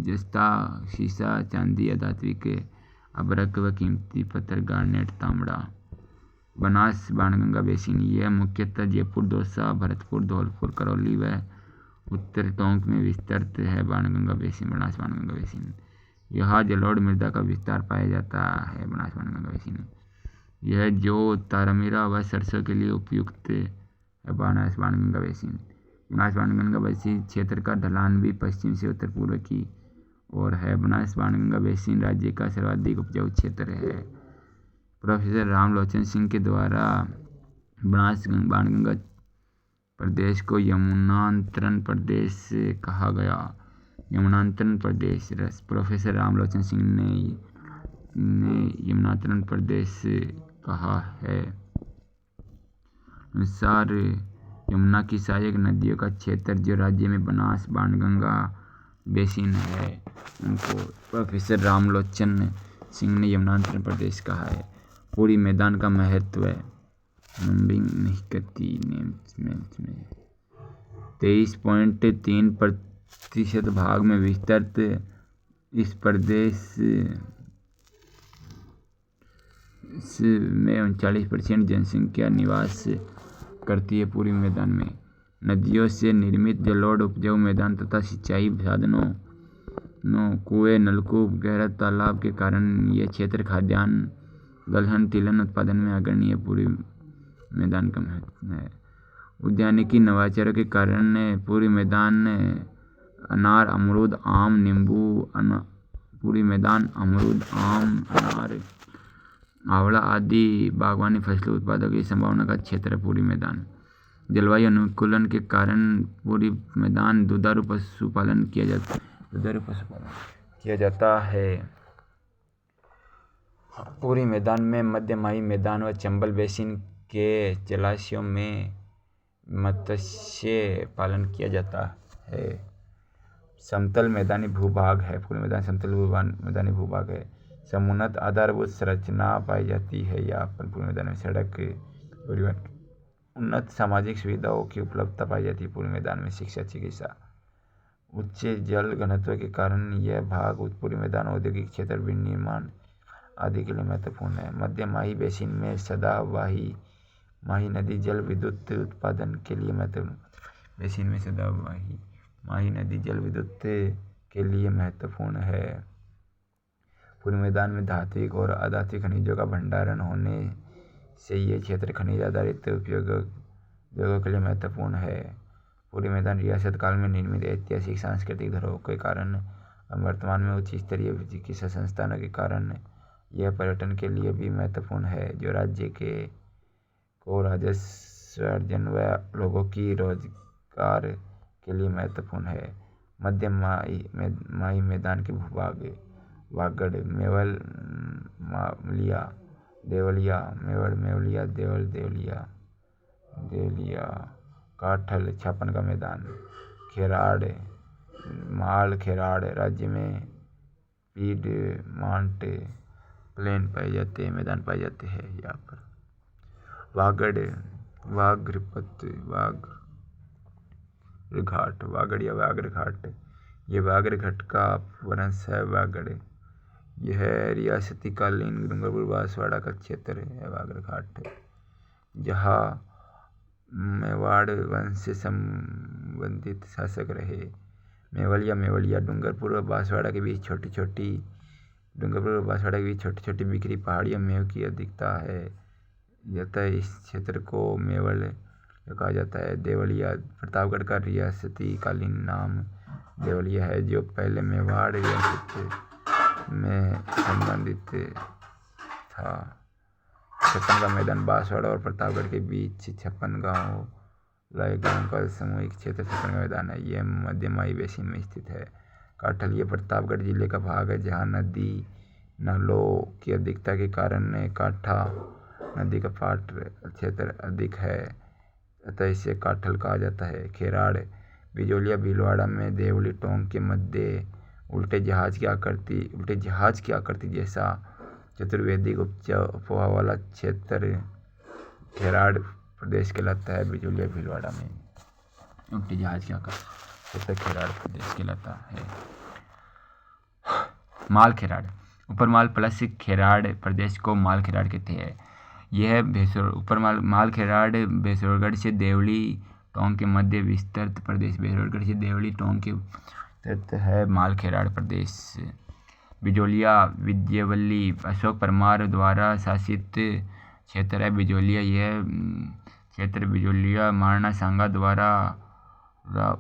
[SPEAKER 1] जस्ता, सीसा, चांदी, अधात्विक, अभ्रक व कीमती पत्थर, गार्नेट, तांबा। बनास बाणगंगा बेसिन, यह मुख्यतः जयपुर, दौसा, भरतपुर, धौलपुर, करौली व उत्तर टोंक में विस्तृत है। बाणगंगा बेसिन, बनास बाणगंगा बेसिन, यहाँ जलोढ़ मृदा का विस्तार पाया जाता है। बनास बाणगंगा बेसिन यह जो तारामीरा व सरसों के लिए उपयुक्त है। बनास बाणगंगा बेसिन, बनास बाणगंगा बेसिन क्षेत्र का ढलान भी पश्चिम से उत्तर पूर्व की ओर है। बनास बाणगंगा बेसिन राज्य का सर्वाधिक उपजाऊ क्षेत्र है। प्रोफेसर रामलोचन सिंह के द्वारा बनास बाणगंगा प्रदेश को यमुनांतरण प्रदेश कहा गया। यमुनांतरण प्रदेश, प्रोफेसर रामलोचन सिंह ने यमुनांतरण प्रदेश कहा है। अनुसार यमुना की सहायक नदियों का क्षेत्र जो राज्य में बनास बाणगंगा बेसिन है, उनको प्रोफेसर रामलोचन सिंह ने यमुनांतरण प्रदेश कहा है। पूरी मैदान का महत्व नंबिंग नहीं करती में 23.3% भाग में विस्तृत इस प्रदेश में 39% जनसंख्या निवास करती है। पूरी मैदान में नदियों से निर्मित जलोढ़ उपजाऊ मैदान तथा सिंचाई साधनों, कुएं, नलकूप, गहरा तालाब के कारण यह क्षेत्र खाद्यान्न, दलहन, तिलहन उत्पादन में अग्रणी। पूरी मैदान का महत्व है। उद्यानिकी नवाचारों के कारण पूरी मैदान अनार, अमरूद, आम, नींबू, पूरी मैदान अमरूद, आम, अनार, आंवला आदि बागवानी फसलों उत्पादों की संभावना का क्षेत्र है। पूरी मैदान जलवायु अनुकूलन के कारण पूरी मैदान दुधारू पशुपालन किया जाता है। पूरी मैदान में मध्यमाही मैदान व चंबल बेसिन के जलाशयों में मत्स्य पालन किया जाता है। समतल मैदानी भूभाग है। पूरी मैदान समतल मैदानी भूभाग है। समुन्नत आधारभूत संरचना पाई जाती है। यहाँ पर पूरी मैदान में सड़क, परिवहन, उन्नत सामाजिक सुविधाओं की उपलब्धता पाई जाती है। पूरी मैदान में शिक्षा, चिकित्सा, उच्च जल घनत्व के कारण यह भाग पूरी मैदान औद्योगिक क्षेत्र, विनिर्माण आदि के लिए महत्वपूर्ण है। मध्यमाही बेसिन में सदाबहार माही नदी जल विद्युत उत्पादन के लिए महत्वपूर्ण। बेसिन में सदाबहार माही नदी जल विद्युत के लिए महत्वपूर्ण है। पूरे मैदान में धात्विक और अधात्विक खनिजों का भंडारण होने से ये क्षेत्र खनिज आधारित उपयोगों के लिए महत्वपूर्ण है। पूरे मैदान रियासत काल में निर्मित ऐतिहासिक सांस्कृतिक धरोहरों के कारण वर्तमान में उच्च स्तरीय चिकित्सा संस्थानों के कारण यह पर्यटन के लिए भी महत्वपूर्ण है, जो राज्य को राजस्व अर्जन व लोगों की रोजगार के लिए महत्वपूर्ण है। मध्यमाही मैदान के भूभाग वागड़, मेवल, मावलिया, देवलिया, मेवड़, मेवलिया, देवल, देवलिया, काठल, छापन का मैदान, खेराड़, माल खेराड़ राज्य में पीडमांट प्लेन पाए जाते हैं, मैदान पाए जाते हैं। यहाँ पर वागड़, वाघ्रपत, वागड़ या वाघ्र घाट, ये वाघ्र घाट का वंश है। वागड़ यह रियासती कालीन डूंगरपुर बांसवाड़ा का क्षेत्र है बागरघाट, जहाँ मेवाड़ वंश से संबंधित शासक रहे। मेवलिया डूंगरपुर और बांसवाड़ा के बीच छोटी छोटी बिखरी पहाड़ियों मेव की अधिकता है। इस क्षेत्र को मेवल कहा जाता है। देवलिया प्रतापगढ़ का रियासती कालीन नाम देवलिया है, जो पहले मेवाड़ रियासत में संबंधित था। छप्पन का मैदान बांसवाड़ा और प्रतापगढ़ के बीच 56 गाँव का सामूहिक क्षेत्र छप्पन का मैदान है। यह मध्यमाई बेसिन में स्थित है। काठल ये प्रतापगढ़ जिले का भाग है, जहाँ नदी नालों की अधिकता के कारण काठा नदी का पाट क्षेत्र अधिक है, अतः इसे काठल कहा जाता है। खेराड़ बिजोलिया भीलवाड़ा में देवली टोंक के मध्य उल्टे जहाज की आकृति जैसा चतुर्वेदिक उपवा वाला क्षेत्र खेराड़ प्रदेश कहलाता है। बिजोलिया भीलवाड़ा में उल्टे जहाज की आकृति क्षेत्र खेराड़ प्रदेश कहलाता है। माल खेराड़ ऊपरमाल प्लस खेराड़ प्रदेश को माल खेराड़ कहते हैं। यह माल खेराड़ भैंसुरगढ़ से देवली टोंक के मध्य विस्तृत प्रदेश भैंसुरगढ़ से देवली टोंक के विस्तृत है माल खेराड़ प्रदेश। बिजोलिया विजयवल्ली अशोक परमार द्वारा शासित क्षेत्र है। बिजोलिया यह क्षेत्र बिजोलिया महाराणा सांगा द्वारा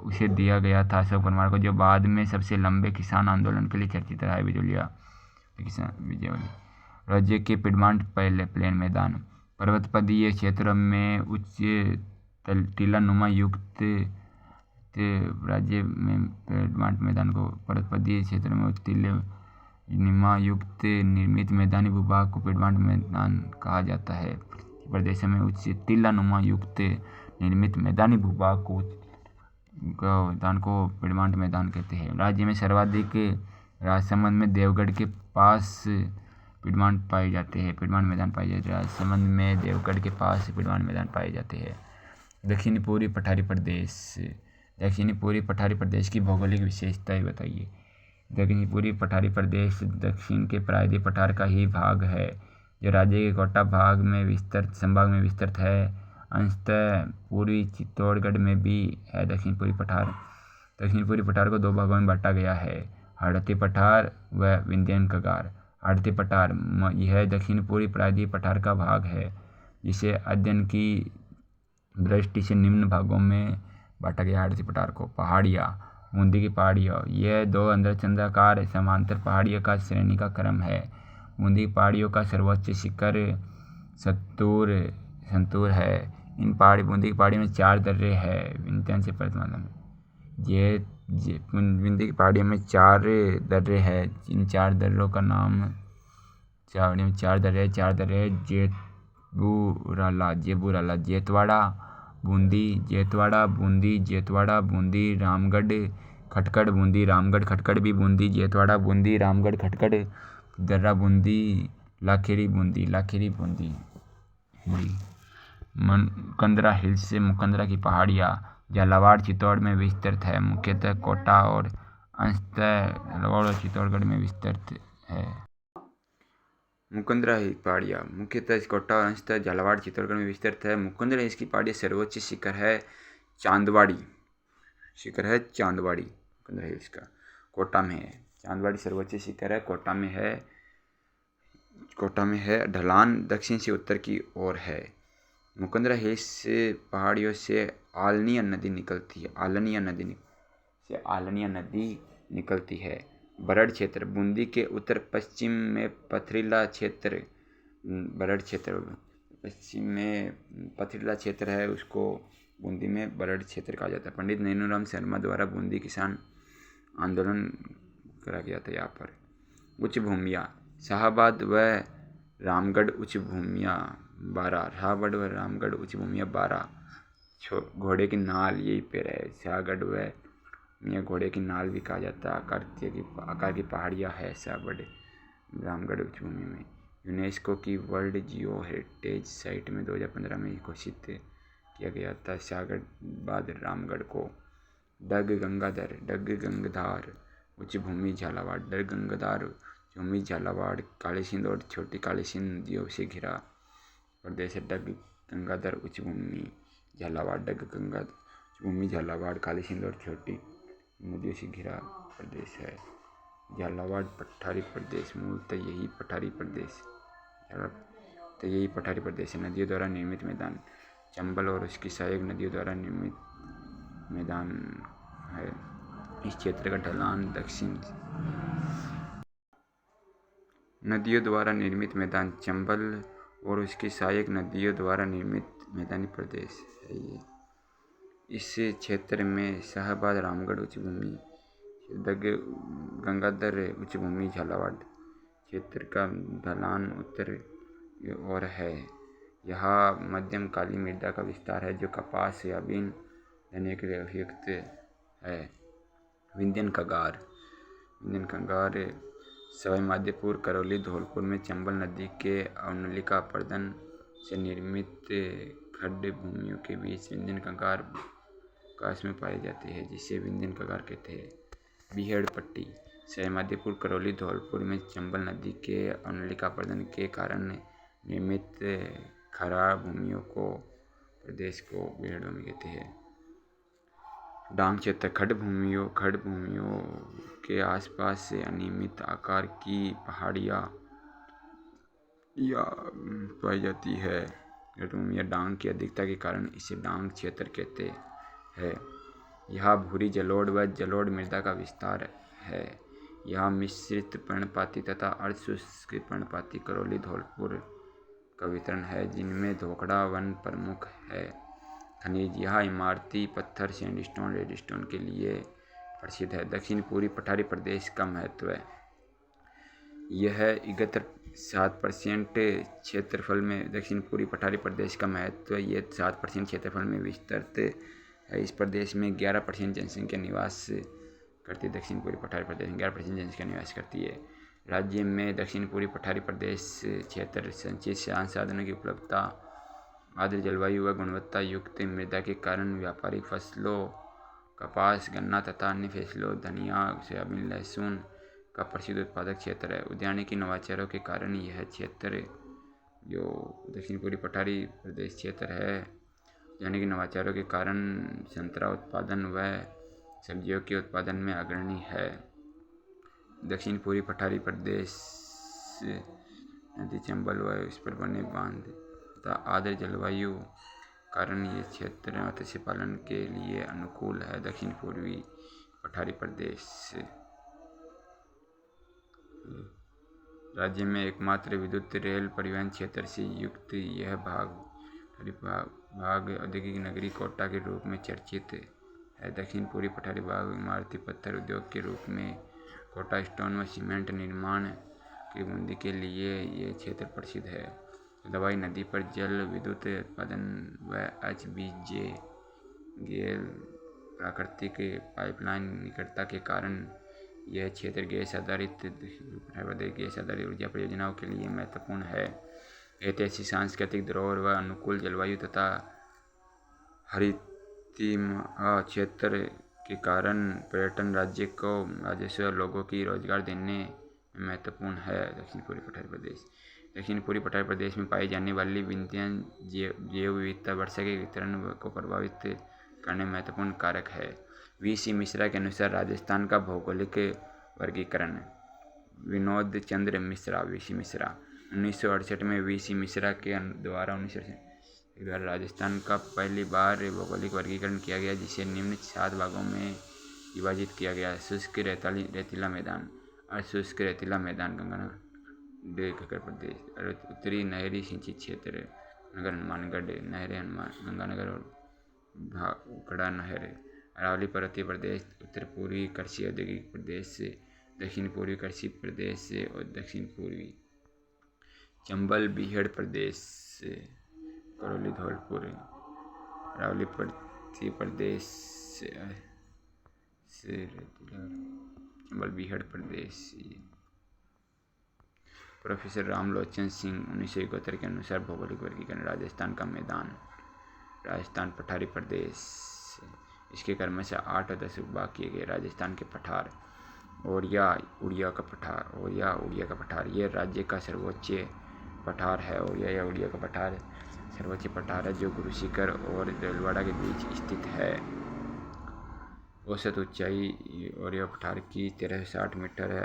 [SPEAKER 1] उसे दिया गया था अशोक परमार को, जो बाद में सबसे लंबे किसान आंदोलन के लिए चर्चित रहा है। बिजोलिया विजयवल्ली राज्य के पिडमांट प्लेन मैदान पर्वतपदीय क्षेत्रों में उच्च टीलानुमा युक्त राज्य में पिडमांट मैदान को पर्वतपदीय क्षेत्रों में उच्च टीलानुमा युक्त निर्मित मैदानी भूभाग को पिडमांट मैदान कहा जाता है। प्रदेशों में उच्च टीलानुमा युक्त निर्मित मैदानी भूभाग को मैदान को पिडमांट मैदान कहते हैं। राज्य में सर्वाधिक राजसमंद में देवगढ़ के पास पिडमांट मैदान पाए जाते हैं। राजसमंद में देवगढ़ के पास पिडमांट मैदान पाए जाते हैं। दक्षिणी पूर्वी पठारी प्रदेश की भौगोलिक विशेषताएं बताइए। दक्षिणी पूर्वी पठारी प्रदेश दक्षिण के प्रायद्वीप पठार का ही भाग है, जो राज्य के कोटा संभाग में विस्तृत है। अंशतः पूर्वी चित्तौड़गढ़ में भी है। दक्षिण पूर्वी पठार को दो भागों में बांटा गया है, हाड़ौती पठार व विंध्यन कगार। हाड़ौती पठार यह दक्षिण पूर्वी प्रायद्वीप पठार का भाग है, जिसे अध्ययन की दृष्टि से निम्न भागों में बांटा गया। हाड़ौती पठार को पहाड़ियाँ बूंदी की पहाड़ियाँ यह दो अर्धचंद्राकार समांतर पहाड़ियों का श्रेणी का क्रम है। बूंदी की पहाड़ियों का सर्वोच्च शिखर संतूर है। बूंदी की पहाड़ियों में 4 दर्रे हैं। विंध्यन से बूंदी की पहाड़ियों में 4 दर्रे हैं। इन 4 दर्रों का नाम 4 दर्रे जेबूराला जेतवाड़ा बूंदी रामगढ़ खटकड़ भी बूंदी जेतवाड़ा बूंदी रामगढ़ खटकड़ दर्रा बूंदी लाखेरी बूंदी। मुकंदरा हिल्स से मुकंदरा की पहाड़ियाँ झालावाड़ चित्तौड़ में विस्तृत है, मुख्यतः कोटा और अंशतः झालावाड़ और चित्तौड़गढ़ में विस्तृत है। मुकंदरा हिल्स पहाड़ियाँ मुख्यतः कोटा और अंशतः झालावाड़ चित्तौड़गढ़ में विस्तृत है। मुकंदरा हिल्स की पहाड़ियाँ सर्वोच्च शिखर है चांदवाड़ी मुकंदरा हिल्स का कोटा में है। चांदवाड़ी सर्वोच्च शिखर है, कोटा में है। ढलान दक्षिण से उत्तर की ओर है। मुकंदरा हिल्स पहाड़ियों से आलनिया नदी निकलती है। बरड़ क्षेत्र बूंदी के उत्तर पश्चिम में पथरीला क्षेत्र है, उसको बूंदी में बरड़ क्षेत्र कहा जाता है। पंडित नैनूराम शर्मा द्वारा बूंदी किसान आंदोलन करा गया था। यहाँ पर उच्च भूमियाँ शाहबाद व रामगढ़ उच्च भूमियाँ 12 घोड़े की नाल यही पेड़ है। शाहगढ़ व घोड़े की नाल भी कहा जाता है। आकार की पहाड़ियाँ है शाहगढ़ रामगढ़ उच्च भूमि में। यूनेस्को की वर्ल्ड जियो हेरिटेज साइट में 2015 में घोषित किया गया था। शाहगढ़ बाद रामगढ़ को डग गंगाधार उच्च भूमि झालावाड़ झुम्मी, झालावाड़, काली सिंध और छोटी काली सिंध नदियों से घिरा प्रदेश है। डग गंगाधर उच्चभूमि झालावाड़, डग गंगा उच्चभूमि झालावाड़, काली सिंध और छोटी नदियों से घिरा प्रदेश है। झालावाड़ पठारी प्रदेश, मूलतः यही पठारी प्रदेश है। नदियों द्वारा निर्मित मैदान, चंबल और उसकी सहायक नदियों द्वारा निर्मित मैदान है। इस क्षेत्र का ढलान दक्षिण। नदियों द्वारा निर्मित मैदान, चंबल और उसकी सहायक नदियों द्वारा निर्मित मैदानी प्रदेश है ये। इस क्षेत्र में शाहबाद, रामगढ़ उच्चभूमि, गंगाधर उच्चभूमि, झालावाड़ क्षेत्र का ढलान उत्तर की ओर है। यहाँ मध्यम काली मृदा का विस्तार है जो कपास, सोयाबीन लेने के लिए उपयुक्त है। विंध्यन कगार सवाई माधोपुर, करौली, धौलपुर में चंबल नदी के अवलिका अपर्दन से निर्मित खड्ड भूमियों के बीच विंध्यन कगार काश में पाई जाती है, जिसे विंध्यन कगार कहते हैं। बीहड़ पट्टी, सवाई माधोपुर, करौली, धौलपुर में चंबल नदी के अवलिका अपर्दन के कारण निर्मित खराब भूमियों को प्रदेश को बीहड़ भूमि कहते हैं। डांग क्षेत्र, खड्ड भूमियों के आसपास से अनियमित आकार की पहाड़ियाँ पाई जाती है। भूमियाँ डांग की अधिकता के कारण इसे डांग क्षेत्र कहते हैं। यहाँ भूरी जलोढ़ व जलोढ़ मृदा का विस्तार है। यहाँ मिश्रित पर्णपाती तथा अर्धशुष्क पर्णपाती करौली, धौलपुर का वितरण है, जिनमें धोकड़ा वन प्रमुख है। खनिज, यहाँ इमारती पत्थर, सैंडस्टोन, रेडस्टोन के लिए प्रसिद्ध है। दक्षिण पूर्वी पठारी प्रदेश का महत्व है। यह 7% क्षेत्रफल में दक्षिण पूर्वी पठारी प्रदेश का महत्व यह 7% क्षेत्रफल में विस्तृत है। इस प्रदेश में 11% जनसंख्या निवास करती है। दक्षिण पूर्वी पठारी प्रदेश में 11% जनसंख्या निवास करती है। राज्य में दक्षिण पूर्वी पठारी प्रदेश क्षेत्र संचित संसाधनों की उपलब्धता, आर्द्र जलवायु व गुणवत्ता युक्त मृदा के कारण व्यापारिक फसलों, कपास, गन्ना तथा अन्य फसलों, धनिया, सोयाबीन, लहसुन का प्रसिद्ध उत्पादक क्षेत्र है। उद्यानिकी नवाचारों के कारण यह क्षेत्र जो दक्षिण पूर्वी पठारी प्रदेश क्षेत्र है, उद्यानिकी नवाचारों के कारण संतरा उत्पादन व सब्जियों के उत्पादन में अग्रणी है। दक्षिण पूर्वी पठारी प्रदेश नदी, चंबल व इस पर बने बांध तथा आर्द्र जलवायु कारण ये क्षेत्र मत्स्य पालन के लिए अनुकूल है। दक्षिण पूर्वी पठारी प्रदेश राज्य में एकमात्र विद्युत रेल परिवहन क्षेत्र से युक्त यह भाग औद्योगिक नगरी कोटा के रूप में चर्चित है। दक्षिण पूर्वी पठारी भाग इमारती पत्थर उद्योग के रूप में कोटा स्टोन व सीमेंट निर्माण की बूंदी के लिए ये क्षेत्र प्रसिद्ध है। दवाई नदी पर जल विद्युत उत्पादन व गेल प्राकृतिक पाइपलाइन निकटता के कारण यह क्षेत्र गैस आधारित ऊर्जा परियोजनाओं के लिए महत्वपूर्ण है। ऐतिहासिक, सांस्कृतिक धरोहर व अनुकूल जलवायु तथा हरितगृह क्षेत्र के कारण पर्यटन राज्य को राजस्व और लोगों की रोजगार देने में महत्वपूर्ण है। दक्षिण पूर्वी पठारी प्रदेश दक्षिण पूर्वी पठारी प्रदेश में पाई जाने वाली विंध्यन जैव विविधता वर्षा के वितरण को प्रभावित करने में महत्वपूर्ण कारक है। वी.सी. मिश्रा के अनुसार राजस्थान का भौगोलिक वर्गीकरण, विनोद चंद्र मिश्रा, वी.सी. मिश्रा 1968 में वी.सी. मिश्रा के द्वारा राजस्थान का पहली बार भौगोलिक वर्गीकरण किया गया, जिसे निम्न 7 भागों में विभाजित किया गया। शुष्क रेतीला मैदान, अर्धशुष्क रेतीला मैदान गंगानगर खग्गर प्रदेश, उत्तरी नहरी सिंचित क्षेत्र नगर हनुमानगढ़ नहरें गंगानगर और भाखड़ा नहर, अरावली पर्वतीय प्रदेश, उत्तर पूर्वी कृषि औद्योगिक प्रदेश, दक्षिण पूर्वी कृषि प्रदेश और दक्षिण पूर्वी चंबल बीहड़ प्रदेश, करौली धौलपुर, अरावली पर्वतीय प्रदेश, चंबल बीहड़ प्रदेश। प्रोफेसर रामलोचन सिंह 1971 के अनुसार भौगोलिक वर्गीकरण राजस्थान का मैदान, राजस्थान पठारी प्रदेश, इसके क्रमशः 8 और 10 उपभाग किए गए। राजस्थान के पठार उड़िया का पठार ये राज्य का सर्वोच्च पठार है। उड़िया का पठार सर्वोच्च पठार है जो गुरु शिखर और देलवाड़ा के बीच स्थित है। औसत ऊंचाई ओरिया पठार की 1360 मीटर है।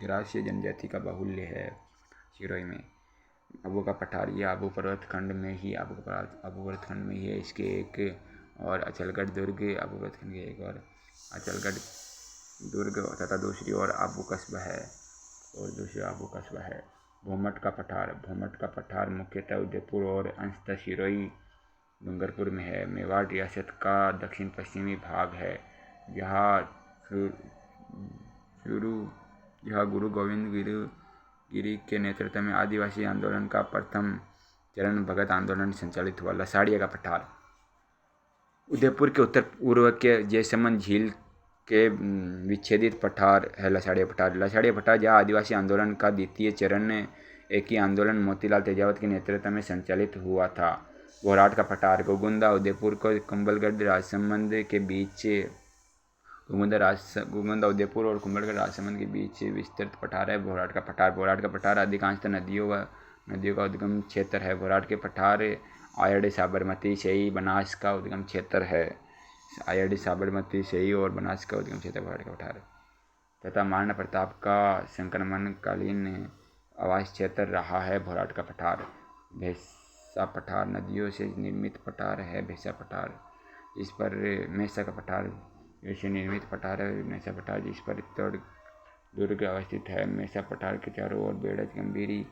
[SPEAKER 1] ग्रासीय जनजाति का बाहुल्य है सिरोही में। आबू का पठार ये आबू पर्वत खंड में ही है। इसके एक और अचलगढ़ दुर्ग, आबू पर्वत खंड के एक और अचलगढ़ दुर्ग तथा दूसरी ओर आबू कस्बा है। भूमठ का पठार मुख्यतः उदयपुर और अंशतः सिरोही डूंगरपुर में है। मेवाड़ रियासत का दक्षिण पश्चिमी भाग है। यहाँ गुरु गोविंद गिरी के नेतृत्व में आदिवासी आंदोलन का प्रथम चरण भगत आंदोलन संचालित हुआ। लसाड़िया का पठार उदयपुर के उत्तर पूर्व के जयसमंद झील के विच्छेदित पठार है। लसाड़िया पठार जहाँ आदिवासी आंदोलन का द्वितीय चरण एक ही आंदोलन मोतीलाल तेजावत के नेतृत्व में संचालित हुआ था। भोराट का पठार गोगुंदा उदयपुर को कुंभलगढ़ राजसमंद के बीच उदयपुर और कुंभलगढ़ राजसमंद के बीच विस्तृत पठार है। भोराट का पठार अधिकांशतः नदियों का उद्गम क्षेत्र है। भोराट के पठार आयड़ साबरमती सही बनास का उद्गम क्षेत्र है। भोराट का पठार तथा महाराणा प्रताप का संक्रमणकालीन आवास क्षेत्र रहा है। भोराट का पठार भैंसा पठार नदियों से निर्मित पठार है। भैंसा पठार इस पर मेसा का पठार से निर्मित पठार है। मेसा पठार जिस पर दुर्ग अवस्थित है। मेसा पठार के चारों ओर बेड़ज गंभीरी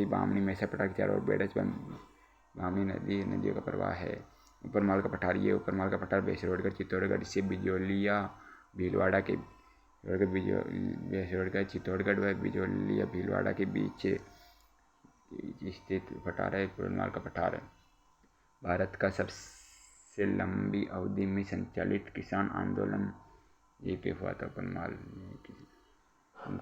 [SPEAKER 1] बामणी मेसा पठार के चारों ओर बेड़ज बामणी नदियों का प्रवाह है। ऊपरमाल का पठार बेसरोडगढ़ चित्तौड़गढ़ से बिजोलिया भीलवाड़ा के चित्तौड़गढ़ व बिजोलिया भीलवाड़ा के बीच स्थित पठार है। ऊपरमाल का पठार भारत का सबसे लंबी अवधि में संचालित किसान आंदोलन JPF हुआ था। ऊपरमाल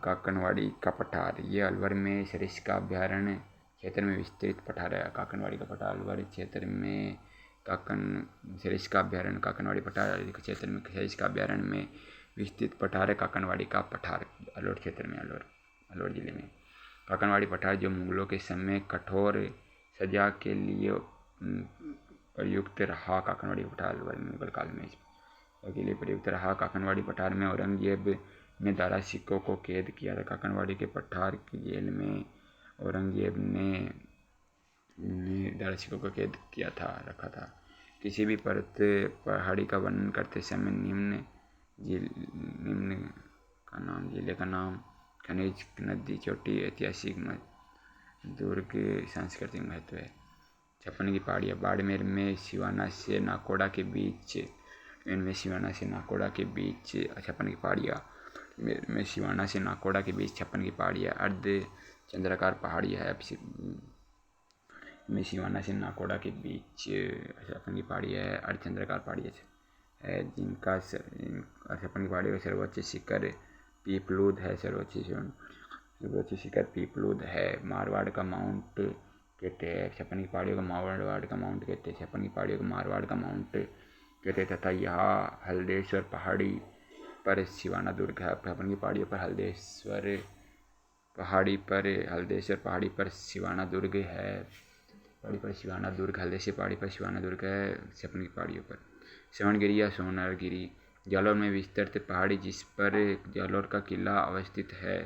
[SPEAKER 1] काकनवाड़ी का पठार ये अलवर में सरिस्का अभ्यारण्य क्षेत्र में विस्तृत पठार है। काकनवाड़ी का पठार अलवर क्षेत्र में सरिस्का अभ्यारण्य काकनवाड़ी पठार क्षेत्र में सरिस्का अभ्यारण्य में विस्तृत पठार है। काकनवाड़ी का पठार अलवर क्षेत्र में अलवर जिले में काकनवाड़ी पठार जो मुगलों के समय कठोर सजा के लिए प्रयुक्त रहा। काकनवाड़ी पठार अलवर में मुगल काल में के लिए प्रयुक्त रहा। काकनवाड़ी पठार में औरंगजेब ने दारा सिक्कों को कैद किया था। काकनवाड़ी के पठार की जेल में औरंगजेब ने दारा सिक्कों को कैद रखा था। किसी भी पहाड़ी का वर्णन करते समय निम्न जिले का नाम खनिज नदी चोटी ऐतिहासिक दुर्ग सांस्कृतिक महत्व है। छप्पन की पहाड़ियाँ बाड़मेर में सिवाना से नाकोड़ा के बीच छप्पन की पहाड़ियाँ में सिवाना से नाकोड़ा के बीच छप्पन की पहाड़ियाँ अर्ध चंद्राकार पहाड़ियाँ है। में सिवाना से नाकोड़ा के बीच छप्पन की पहाड़ियाँ है अर्ध चंद्राकार पहाड़ियाँ है जिनका छप्पन की पहाड़ियों का सर्वोच्च शिखर पीपलूद है। मारवाड़ का माउंट कहते हैं। छप्पन की पहाड़ियों को मारवाड़ का माउंट कहते हैं। छप्पन की पहाड़ियों को मारवाड़ का माउंट कहते हैं तथा यहाँ हल्देश्वर पहाड़ी पर सिवाना दुर्ग है। छप्पन की पहाड़ियों पर हल्देश्वर पहाड़ी पर सिवाना दुर्ग है। हल्देश्वर पहाड़ी पर सिवाना दुर्ग है। छप्पन की पहाड़ियों पर श्रवणगिरी या सोनारगिरी जालौर में विस्तृत पहाड़ी जिस पर जालौर का किला अवस्थित है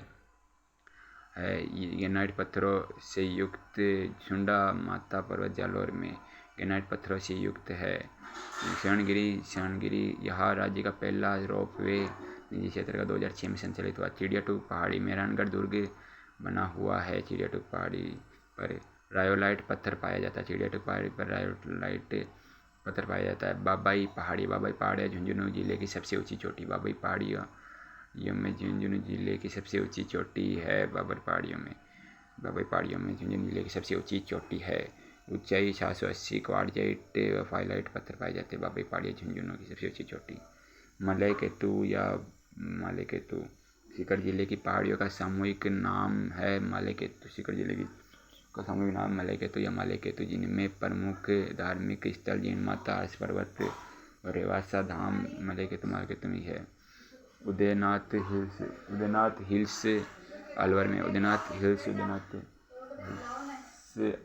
[SPEAKER 1] ग्रेनाइट पत्थरों से युक्त झुंडा माता पर्वत जालौर में ग्रेनाइट पत्थरों से युक्त है। श्रवणगिरी यहाँ राज्य का पहला रोपवे निजी क्षेत्र का 2006 में संचालित हुआ। चिड़िया टूक पहाड़ी मेहरानगढ़ दुर्ग बना हुआ है। चिड़िया टूक पहाड़ी पर रायोलाइट पत्थर पाया जाता है। चिड़िया टूक पहाड़ी पर रायोलाइट पत्थर पाया जाता है। बाबाई पहाड़ियाँ झुंझुनू जिले की सबसे ऊंची चोटी। बाबाई पहाड़ियों में झुंझुनू जिले की सबसे ऊंची चोटी है। बाबाई पहाड़ियों में झुंझुनू जिले की सबसे ऊंची चोटी है। ऊंचाई 780 क्वार्टजाइट व फाइलाइट पत्थर पाए जाते हैं। बाबाई पहाड़ियाँ झुंझुनू की सबसे ऊंची चोटी। मलय केतु सीकर जिले की पहाड़ियों का सामूहिक नाम है मलय केतु। सीकर जिले की का सामूहिक नाम मलय केतु या मलय केतु जिनमें प्रमुख धार्मिक स्थल जिन माता आस पर्वत व और रेवासा धाम मले के तुम्हारे के तुम ही है। उदयनाथ हिल्स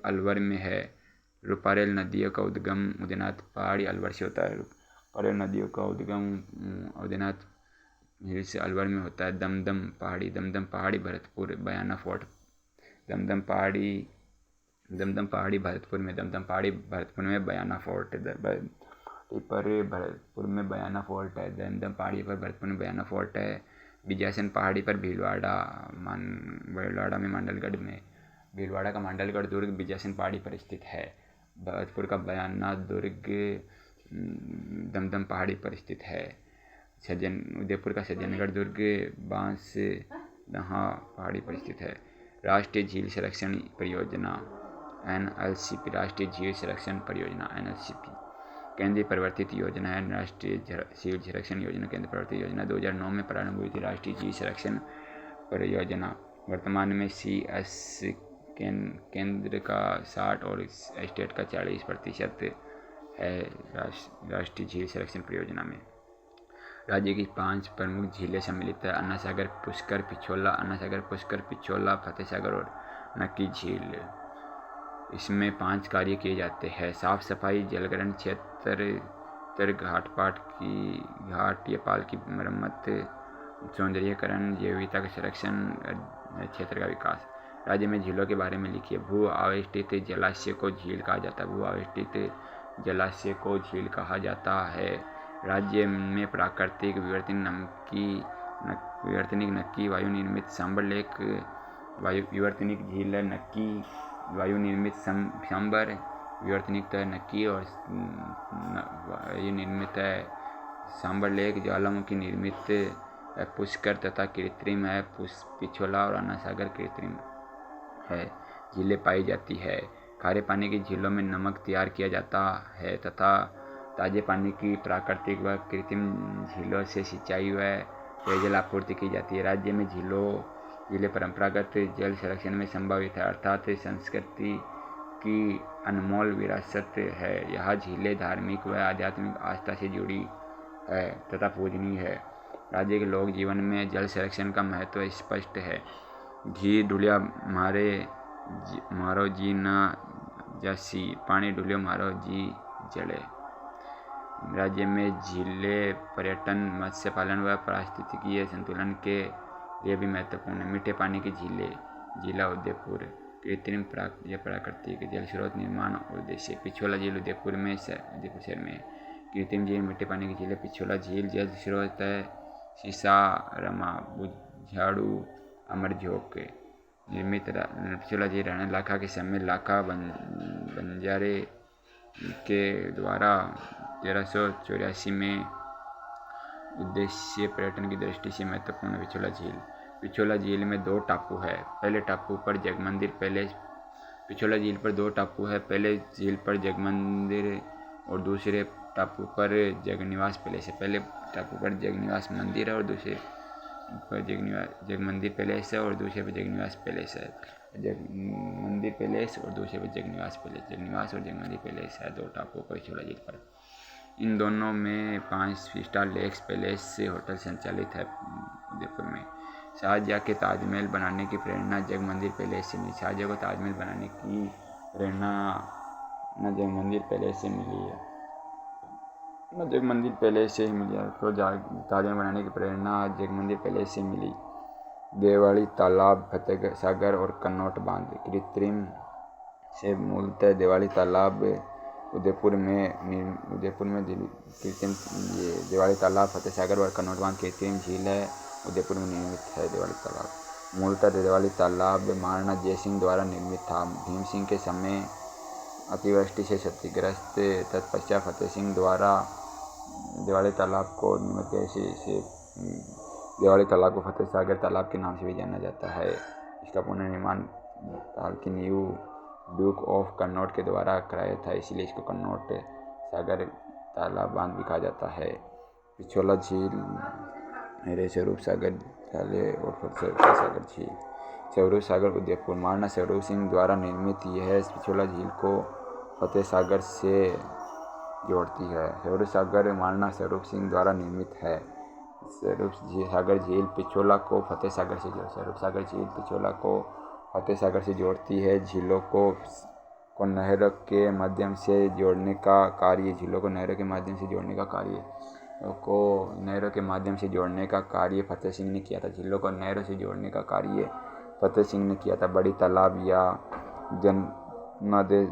[SPEAKER 1] अलवर में है। रुपारेल नदियों का उद्गम उदयनाथ पहाड़ी अलवर से होता है। रुपारेल नदियों का उद्गम उदयनाथ हिल्स अलवर में होता है। दमदम पहाड़ी भरतपुर बयाना फोर्ट। दमदम पहाड़ी भरतपुर में बयाना फोर्ट भरतपुर में बयाना फोर्ट है। दमदम पहाड़ी पर भरतपुर में बयाना फोर्ट है। बिजासन पहाड़ी पर भीलवाड़ा का मांडलगढ़ दुर्ग बिजासन पहाड़ी पर स्थित है। भरतपुर का बयाना दुर्ग दमदम पहाड़ी पर स्थित है। उदयपुर का सज्जनगढ़ दुर्ग बांसदहा पहाड़ी पर स्थित है। राष्ट्रीय झील संरक्षण परियोजना NLCP राष्ट्रीय झील संरक्षण परियोजना NLCP केंद्रीय प्रवर्तित योजना है। राष्ट्रीय झील संरक्षण योजना केंद्र प्रवर्तित योजना 2009 में प्रारंभ हुई थी। राष्ट्रीय झील संरक्षण परियोजना वर्तमान में CS केंद्र का 60 और स्टेट का 40% है। राष्ट्रीय झील संरक्षण परियोजना में राज्य की 5 प्रमुख झीलें सम्मिलित है। अन्ना सागर पुष्कर पिछोला फतेहसागर और नक्की झील। इसमें 5 कार्य किए जाते हैं। साफ सफाई, जलग्रहण क्षेत्र, घाट या पाल की मरम्मत, सौंदर्यीकरण, जैव विविधता का संरक्षण, क्षेत्र का विकास। राज्य में झीलों के बारे में लिखिए। भू आवेष्टित जलाशय को झील कहा जाता है। राज्य में प्राकृतिक विवर्तनिक नक्की वायु निर्मित सांबर लेक विवर्तनिक झील है। नक्की वायु निर्मित सांबर विवर्तनिक है नक्की और वायु निर्मित है सांबर लेक। ज्वालामुखी निर्मित है पुष्कर तथा कृत्रिम है पिछोला और अन्ना सागर कृत्रिम है। झीलें पाई जाती है। खारे पानी की झीलों में नमक तैयार किया जाता है तथा ताजे पानी की प्राकृतिक व कृत्रिम झीलों से सिंचाई व पेयजल आपूर्ति की जाती है। राज्य में झीलें परंपरागत जल संरक्षण में संभावित है अर्थात संस्कृति की अनमोल विरासत है। यह झीलें धार्मिक व आध्यात्मिक आस्था से जुड़ी है तथा पूजनीय है। राज्य के लोक जीवन में जल संरक्षण का महत्व स्पष्ट है। घी ढुलिया मारो जी न जसी, पानी ढुलियो मारो जी जले। राज्य में झीलें पर्यटन, मत्स्य पालन व पारिस्थितिकीय संतुलन के लिए भी महत्वपूर्ण है। मीठे पानी की जिला उदयपुर। कृत्रिम या प्राकृतिक जल स्रोत निर्माण उद्देश्य। पिछोला झील उदयपुर शहर में। कृत्रिम झील मीठे पानी की झीलें। पिछोला झील जल स्रोत है सीसारमा, बुझाड़ू, अमरझोंक निर्मित। पिछोला झील राणा लाखा के समय लाखा बंजारे के द्वारा 1384 में उद्देश्य पर्यटन की दृष्टि से महत्वपूर्ण। पिछोला झील में 2 टापू है। पहले टापू पर जगमंदिर पैलेस। पिछोला झील पर 2 टापू है। पहले झील पर जगमंदिर और दूसरे टापू पर जगनिवास पैलेस है। पहले टापू पर जगनिवास मंदिर है और दूसरे पर जगमंदिर पैलेस है और दूसरे पर जगनिवास पैलेस है। जगमंदिर पैलेस और दूसरे पर जगनिवास और जगमंदिर पैलेस है 2 टापू पर पिछोला झील पर। इन दोनों में 5 स्टार लेक्स पैलेस होटल संचालित है उदयपुर में। शाहजहाँ के ताजमहल बनाने की प्रेरणा जगमंदिर पैलेस से मिली। शाहजहाँ को ताजमहल बनाने की प्रेरणा न जगमंदिर पैलेस से मिली है न जगमंदिर पैलेस से ही मिली है। तो ताजमहल बनाने की प्रेरणा जगमंदिर पैलेस से मिली। देवाड़ी तालाब, फतेहसागर और कन्नौट बांध। कृत्रिम से मूलतः देवाड़ी तालाब उदयपुर में कृत्रिम देवाड़ी तालाब, फतेहसागर और कन्नौट बांध कृत्रिम झील है उदयपुर में निर्मित है। देवाड़ी तालाब मूलतः देवाड़ी तालाब महाराणा जयसिंह द्वारा निर्मित था। भीम सिंह के समय अतिवृष्टि से क्षतिग्रस्त तत्पश्चात फतेह सिंह द्वारा देवाड़ी तालाब को निर्मित किया। देवाड़ी तालाब को फतेहसागर तालाब के नाम से भी जाना जाता है। इसका पुनर्निर्माण ताल की नींव ड्यूक ऑफ कन्नौट के द्वारा कराया था, इसलिए इसको कन्नौट सागर तालाब बांध भी कहा जाता है। पिछोला झील स्वरूप सागर और फतेहसागर झील। स्वरूप सागर उदयपुर महाराणा स्वरूप सिंह द्वारा निर्मित यह पिछोला झील को फतेहसागर से जोड़ती है। स्वरूप सागर महाराणा स्वरूप सिंह द्वारा निर्मित है। स्वरूप सागर झील पिछोला को फतेह सागर से स्वरूप सागर झील पिछोला को फतेह सागर से जोड़ती है। झीलों को नहरों के माध्यम से जोड़ने का कार्य फतेह सिंह ने किया था। झीलों को नहरों से जोड़ने का कार्य फतेह सिंह ने किया था। बड़ी तालाब या जनादेह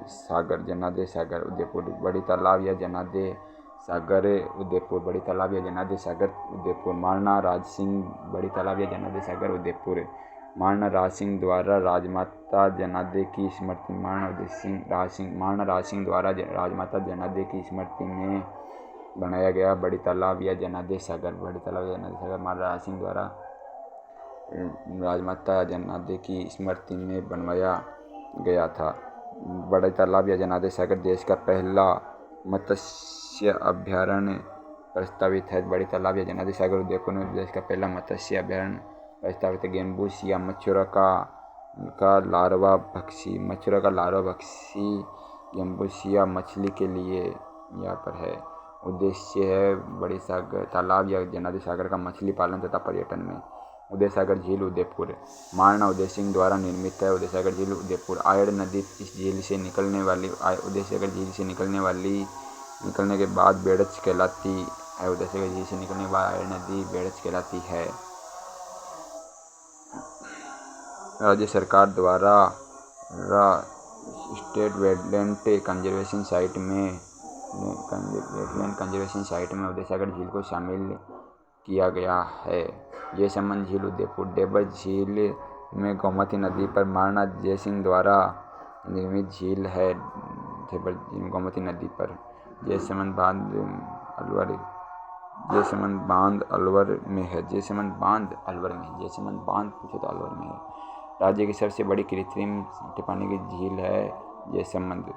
[SPEAKER 1] सागर उदयपुर। बड़ी तालाब या जनादेह सागर उदयपुर। बड़ी तालाब या जनादेह सागर उदयपुर। महाराणा राज सिंह बड़ी तालाब या जनादेह सागर उदयपुर। महाराणा राज सिंह द्वारा राजमाता जनादेह की स्मृति महाराणा राज सिंह द्वारा राजमाता जनादेह की स्मृति में बनाया गया बड़ी तालाब या जनादेह सागर। बड़ी तालाब या जनादेह सागर महाराणा राज सिंह द्वारा राजमाता जनादेह की स्मृति में बनवाया गया था। बड़ी तालाब या जनादेह सागर देश का पहला मत्स्य अभयारण्य प्रस्तावित है। बड़ी तालाब या जनादेह सागर उदयपुर में देश का पहला मत्स्य अभयारण्य प्रस्तावित है। गेम्बूस या मच्छरों का लार्वा भक्षी गेम्बूस या मछली के लिए यहाँ पर है। उद्देश्य है बड़ी सागर तालाब या जनादेह सागर का मछली पालन तथा पर्यटन में। उदय सागर झील उदयपुर महाराणा उदय सिंह द्वारा निर्मित है। उदय सागर झील उदयपुर। आयड़ नदी इस झील से उदय सागर झील से निकलने के बाद बेड़च कहलाती है। उदय सागर झील से निकलने के बाद आयड़ नदी बेड़च कहलाती है। राज्य सरकार द्वारा स्टेट वेटलैंड कंजर्वेशन साइट में उदय सागर झील को शामिल किया गया है। जयसमंद झील उदयपुर। डेबर झील में गोमती नदी पर महाराणा जयसिंह द्वारा निर्मित झील है। डेबर झील गोमती नदी पर। जयसमंद बांध अलवर में है। अलवर में है। राज्य की सबसे बड़ी कृत्रिम पानी की झील है जयसमंद।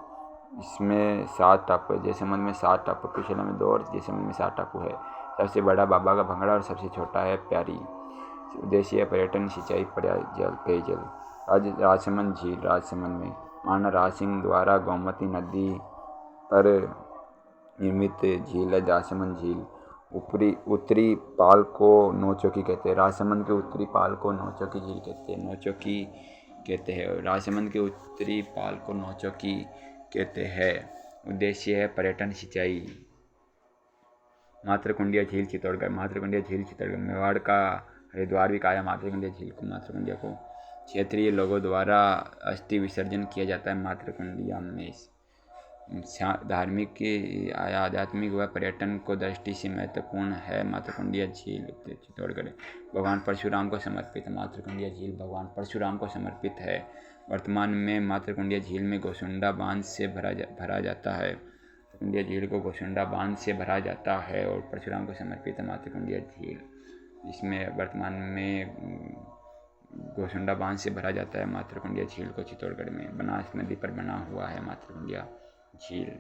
[SPEAKER 1] इसमें 7 टापू है। जयसमंद में 7 टापू, पिछला में 2 और जयसमंद में 7 टापू है। सबसे बड़ा बाबा का भंगड़ा और सबसे छोटा है प्यारी। उद्देश्य है पर्यटन, सिंचाई, पेयजल। राजसमंद झील। राजसमंद में महाराणा राज सिंह द्वारा गोमती नदी पर निर्मित झील है राजसमंद झील। उत्तरी पाल को नौचौकी कहते हैं। राजसमंद के उत्तरी पाल को नौचौकी झील कहते हैं। राजसमंद के उत्तरी पाल को नौचौकी कहते हैं। उद्देश्य है पर्यटन, सिंचाई। मातृकुंडिया झील चित्तौड़गढ़। मेवाड़ का हरिद्वार भी कहा मातृकुंडिया झील को। मातृकुंडिया को क्षेत्रीय लोगों द्वारा अस्थि विसर्जन किया जाता है मातृकुंडिया में। धार्मिक, आध्यात्मिक व पर्यटन को दृष्टि से महत्वपूर्ण है मातृकुंडिया झील चित्तौड़गढ़। भगवान परशुराम को समर्पित है। मातृकुंडिया झील भगवान परशुराम को समर्पित है। वर्तमान में मातृकुंडिया झील में गोसुंडा बांध से भरा जाता है। मातृकुंडिया झील को गोसुंडा बांध से भरा जाता है और परशुराम को समर्पित है मातृकुंडिया झील। इसमें वर्तमान में गोसुंडा बांध से भरा जाता है मातृकुंडिया झील को। चित्तौड़गढ़ में बनास नदी पर बना हुआ है मातृकुंडिया झील।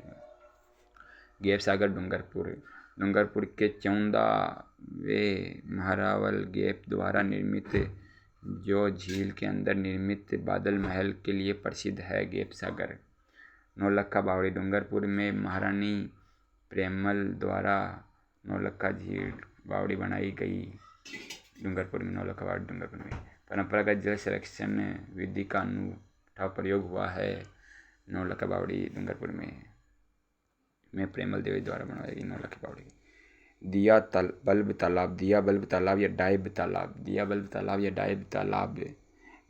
[SPEAKER 1] गैप सागर डूंगरपुर के 14वें महारावल गैप द्वारा निर्मित जो झील के अंदर निर्मित बादल महल के लिए प्रसिद्ध है। गैप सागर। नौलक्खा बावड़ी डूंगरपुर में महारानी प्रेमल द्वारा नौलक्खा झील बावड़ी बनाई गई। डूंगरपुर में परंपरागत जल संरक्षण विधि का अनूठा प्रयोग हुआ है। नौलक्खा बावड़ी डूंगरपुर में प्रेमल देवी द्वारा बनवाई गई नौलक्खा बावड़ी। दिया बल्ब तालाब या डाइब तालाब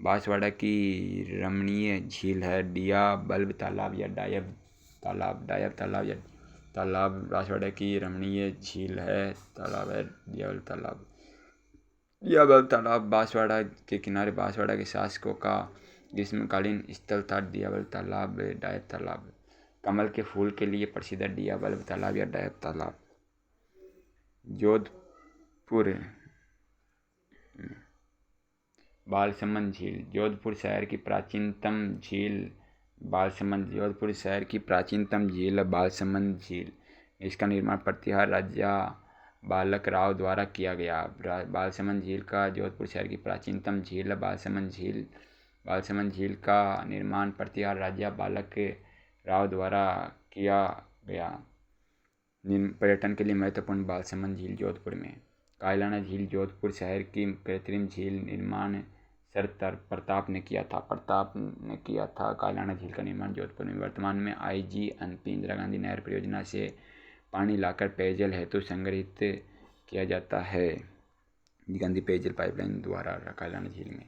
[SPEAKER 1] बांसवाड़ा की रमणीय झील है। दिया बल्ब तालाब या डाइब तालाब बांसवाड़ा की रमणीय झील है। दिया बल्ब तालाब बांसवाड़ा के किनारे बांसवाड़ा के शासकों का ग्रीष्मकालीन स्थल था। दिया बल्ब तालाब, डाइब तालाब कमल के फूल के लिए प्रसिद्ध है। दिया बल्ब तालाब या डाइब तालाब। जोधपुर बालसमंद झील जोधपुर शहर की प्राचीनतम झील बालसमंद झील। इसका निर्माण प्रतिहार राजा बालक राव द्वारा किया गया। बालसमंद झील का जोधपुर शहर की प्राचीनतम झील है बालसमंद झील का निर्माण प्रतिहार राजा बालक राव द्वारा किया गया। पर्यटन के लिए महत्वपूर्ण बालसमंद झील जोधपुर में। कायलाना झील जोधपुर शहर की कृत्रिम झील निर्माण सर प्रताप ने किया था। कायलाना झील का निर्माण जोधपुर में। वर्तमान में IGNP इंदिरा गांधी नहर परियोजना से पानी लाकर पेयजल हेतु संग्रहित किया जाता है। गांधी पेयजल पाइपलाइन द्वारा कायलाना झील में।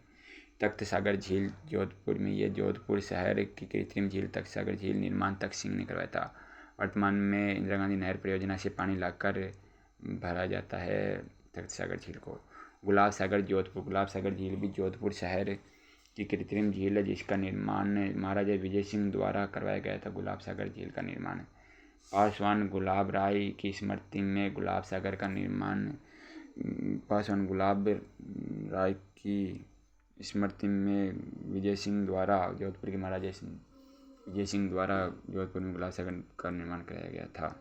[SPEAKER 1] तख्त सागर झील जोधपुर में। ये जोधपुर शहर की कृत्रिम झील तख्त सागर झील निर्माण तख्त सिंह ने करवाया था। वर्तमान में इंदिरा गांधी नहर परियोजना से पानी लाकर भरा जाता है तख्त सागर झील को। गुलाब सागर जोधपुर। गुलाब सागर झील भी जोधपुर शहर की कृत्रिम झील है जिसका निर्माण महाराजा विजय सिंह द्वारा करवाया गया था। गुलाब सागर झील का निर्माण पासवान गुलाब राय की स्मृति में गुलाब सागर का निर्माण पासवान गुलाब राय की स्मृति में विजय सिंह द्वारा जोधपुर के महाराजा विजय सिंह द्वारा जोधपुर में गुलाब सागर का निर्माण कराया गया था।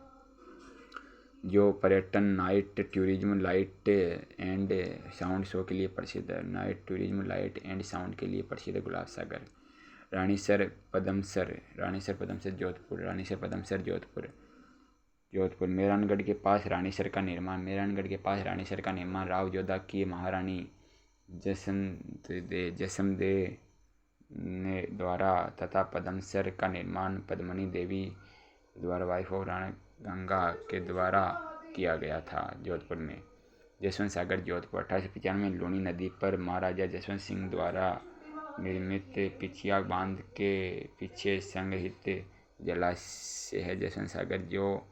[SPEAKER 1] जो पर्यटन night tourism light and sound show के लिए प्रसिद्ध है। Night tourism light and sound के लिए प्रसिद्ध है गुलाब सागर। रानीसर पदमसर जोधपुर। मेहरानगढ़ के पास रानीसर का निर्माण राव जोधा की महारानी जसमदे ने द्वारा तथा पदमसर का निर्माण पद्मिनी देवी द्वारा वाइफ ऑफ राणा गंगा के द्वारा किया गया था जोधपुर में। जसवंत सागर जोधपुर। 1895 में लूनी नदी पर महाराजा जसवंत सिंह द्वारा निर्मित पिछिया बांध के पीछे संग्रहित जलाशय है जसवंत सागर, जो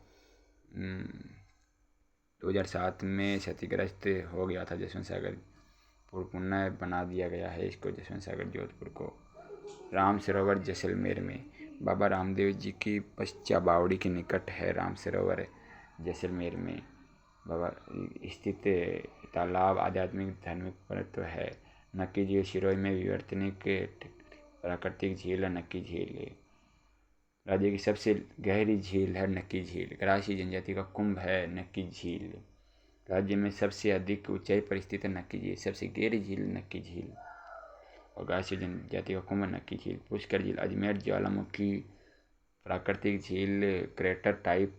[SPEAKER 1] 2007 में क्षतिग्रस्त हो गया था। जसवंत सागर पुनः बना दिया गया है इसको, जसवंत सागर जोधपुर को। राम सरोवर जैसलमेर में। बाबा रामदेव जी की पश्चा बावड़ी के निकट है राम सरोवर जैसलमेर में बाबा स्थित तालाब आध्यात्मिक धार्मिक महत्व है। नक्की झील सिरोही में विवर्तनिक प्राकृतिक झील है नक्की झील। राज्य की सबसे गहरी झील है नक्की झील। ग्रासी जनजाति का कुंभ है नक्की झील। राज्य में सबसे अधिक ऊंचाई पर स्थित है नक्की झील। सबसे गहरी झील नक्की झील और ग्रासी जनजाति का कुंभ नक्की झील। पुष्कर झील अजमेर ज्वालामुखी प्राकृतिक झील क्रेटर टाइप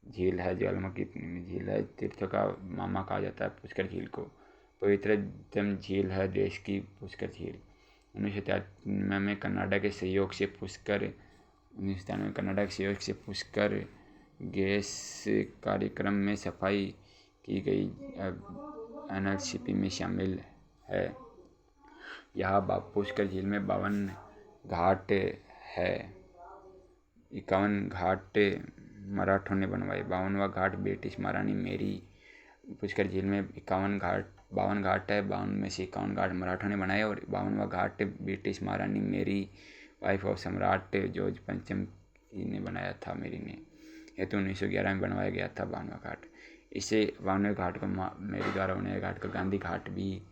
[SPEAKER 1] झील है, ज्वालामुखी झील है। तीर्थों का मामा कहा जाता है पुष्कर झील को। पवित्रतम झील है देश की पुष्कर झील। 1993 में कनाडा के सहयोग से पुष्कर गैस कार्यक्रम में सफाई की गई अब NLCP में शामिल है। यहाँ पुष्कर झील में 52 घाट है। 51 घाट मराठों ने बनवाए। 52वां घाट ब्रिटिश महारानी मेरी। पुष्कर झील में 52 घाट है। 52 में से 51 घाट मराठों ने बनाए और 52वां घाट ब्रिटिश महारानी मेरी वाइफ ऑफ सम्राट जॉर्ज पंचम ने बनाया था। मेरी ने हेतु 1911 में बनवाया गया था 52वां घाट। इसे 52वें घाट को मेरी द्वारा बनाए घाट को गांधी घाट भी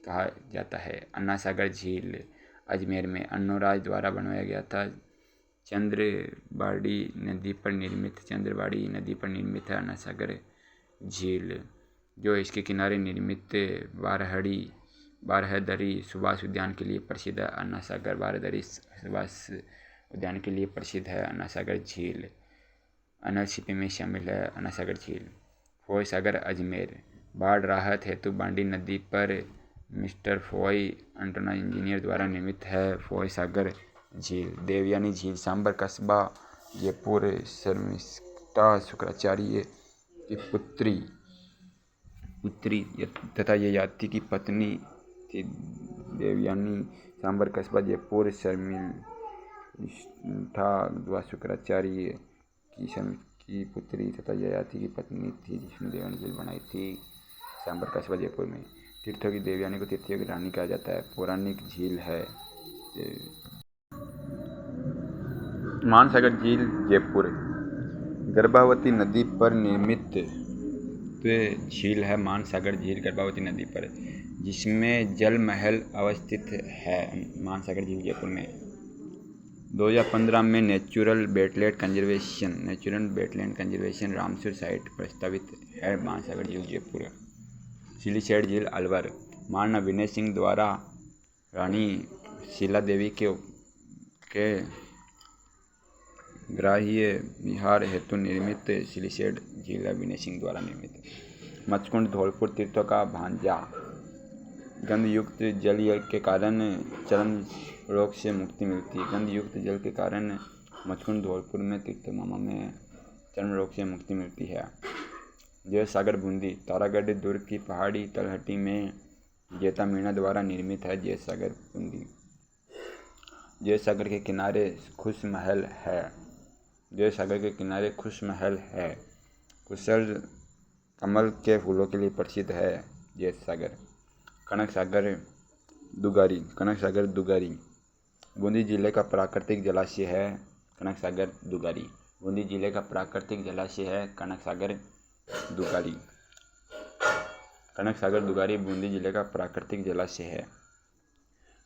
[SPEAKER 1] कहा जाता है। अन्ना सागर झील अजमेर में अन्नोराज द्वारा बनवाया गया था। चंद्रबाड़ी नदी पर निर्मित है अन्ना सागर झील, जो इसके किनारे निर्मित बारहदरी सुभाष उद्यान के लिए प्रसिद्ध है। अन्ना सागर बारहदरी सुभाष उद्यान के लिए प्रसिद्ध है अन्ना सागर झील। NLCP में शामिल है अन्ना सागर झील। फोय सागर अजमेर। बाढ़ राहत हेतु बांडी नदी पर मिस्टर फोय अंटोना इंजीनियर द्वारा निर्मित है फोय सागर झील। देवयानी झील सांबर कस्बा जयपुर शर्मिष्ठा शुक्राचार्य की पुत्री तथा ययाति की पत्नी थी। देवयानी सांबर कस्बा जयपुर शर्मिष्ठा शुक्राचार्य की पुत्री तथा ययाति की पत्नी थी, जिसने देवयानी झील बनाई थी सांबर कस्बा जयपुर में। तीर्थों की देवयानी को तीर्थों की रानी कहा जाता है। पौराणिक झील है मानसागर झील जयपुर। गर्भावती नदी पर निर्मित झील है मानसागर झील गर्भावती नदी पर, जिसमें जल महल अवस्थित है। मानसागर झील जयपुर में 2015 में natural wetland conservation Ramsar site प्रस्तावित है। मानसागर झील जयपुर। सिलीसैट झील अलवर। महाराणा विनय सिंह द्वारा रानी शीला देवी के ग्राह्य विहार हेतु निर्मित सिलिसेट झील विनय सिंह द्वारा निर्मित। मचकुंड धौलपुर तीर्थों का भांजा। गंधयुक्त जल के कारण चर्म रोग से मुक्ति मिलती है। गंधयुक्त जल के कारण मचकुंड धौलपुर में तीर्थमामा में चर्म रोग से मुक्ति मिलती है। जय सागर बूंदी। तारागढ़ दुर्ग की पहाड़ी तलहटी में जेता मीणा द्वारा निर्मित है जय सागर बूंदी। जय सागर के किनारे खुश महल है। जय सागर के किनारे खुश महल है। कुशल कमल के फूलों के लिए प्रसिद्ध है जय सागर। कनक सागर दुगारी। कनक सागर दुगारी बूंदी जिले का प्राकृतिक जलाशय है कनक सागर दुगारी। बूंदी जिले का प्राकृतिक जलाशय है कनक सागर दुगारी। कनक सागर दुगारी बूंदी जिले का प्राकृतिक जलाशय है।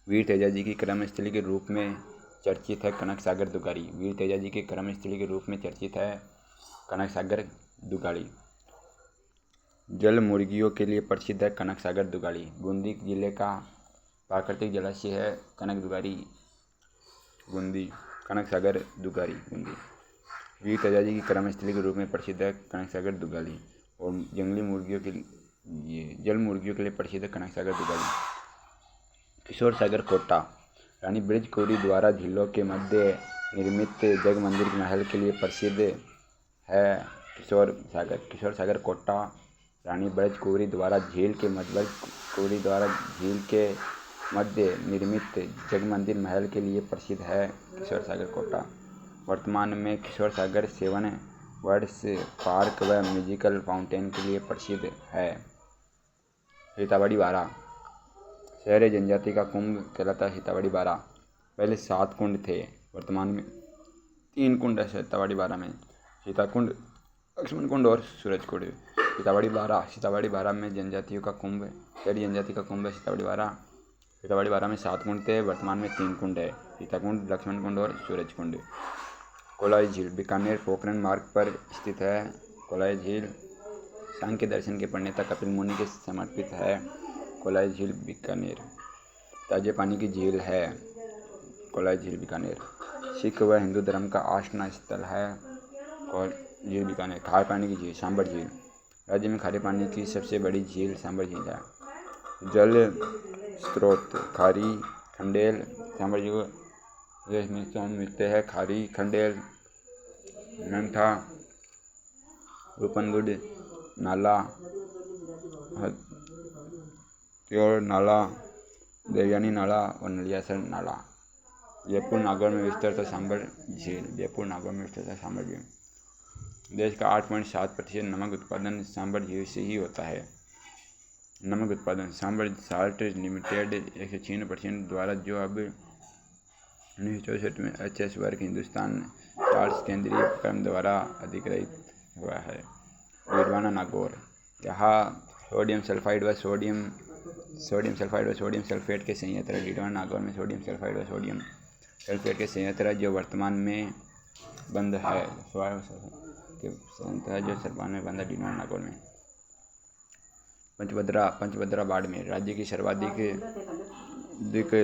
[SPEAKER 1] वीर तेजा जी की कर्मस्थली के रूप में चर्चित है कनक सागर दुगारी। वीर तेजा जी की कर्मस्थली के रूप में चर्चित है कनक सागर दुगारी। जल मुर्गियों के लिए प्रसिद्ध है कनक सागर दुगारी। बूंदी जिले का प्राकृतिक जलाशय है कनक दुगारी बूंदी। कनक सागर दुगारी बूंदी। वीर तेजा जी की कर्मस्थली के रूप में प्रसिद्ध है कनक सागर दुगारी। और जंगली मुर्गियों के लिए जल मुर्गियों के लिए प्रसिद्ध है कनक सागर दुगारी। किशोर सागर कोटा। रानी ब्रिज कौरी द्वारा झीलों के मध्य निर्मित जग मंदिर महल के लिए प्रसिद्ध है किशोर सागर। किशोर सागर कोटा रानी ब्रज कौरी द्वारा झील के मध्य निर्मित जगमंदिर महल के लिए प्रसिद्ध है किशोर सागर कोटा। वर्तमान में किशोर सागर 7 वर्ड्स पार्क व म्यूजिकल फाउंटेन के लिए प्रसिद्ध है। सीताबड़ी बारा। शहर जनजाति का कुंभ कहलाता है सीताबड़ी बारा। पहले 7 कुंड थे, वर्तमान में 3 कुंड है सीताबड़ी बारा में। सीता कुंड, लक्ष्मण कुंड और सूरज कुंड। सीताबड़ी बारा में जनजातियों का कुंभ, शहरी जनजाति का कुंभ है सीताबड़ी बारा। सीताबड़ी बारा में 7 कुंड थे, वर्तमान में 3 कुंड है, सीता कुंड, लक्ष्मण कुंड और सूरज कुंड। कोलाई झील बीकानेर पोखरण मार्ग पर स्थित है। कोलाई झील सांख्य दर्शन के प्रणेता कपिल मुनि के समर्पित है। कोलाई झील बीकानेर ताजे पानी की झील है। कोलाई झील बीकानेर सिख व हिंदू धर्म का आस्था स्थल है। कोलाई झील बीकानेर। खारे पानी की झील सांबर झील राज्य में खारे पानी की सबसे बड़ी झील सांबर झील है। जल स्रोत खारी खंडेल सांबर झील में मिलते हैं। खारी खंडेल नंथा रूपनगुड़ नाला त्योर नाला देवयानी नाला और नलियासर नाला। जयपुर नागौर में विस्तृत सांबर झील। जयपुर नागौर में विस्तृत सांबर झील। देश का 8.7% नमक उत्पादन सांबर झील से ही होता है। नमक उत्पादन सांबर साल्ट लिमिटेड 106% द्वारा, जो अब 1964 में HS वर्ग हिंदुस्तान साल्ट्स केंद्रीय फर्म द्वारा अधिग्रहित हुआ है। डीडवाना नागौर। यहाँ सोडियम सल्फाइड व सोडियम सल्फेट के संयंत्र। डीडवाना नागौर में सोडियम सल्फाइड व सोडियम सल्फेट के संयंत्र जो वर्तमान में बंद है। डीडवाना नागौर में। पंचभद्रा बाड़मेर राज्य की सर्वाधिक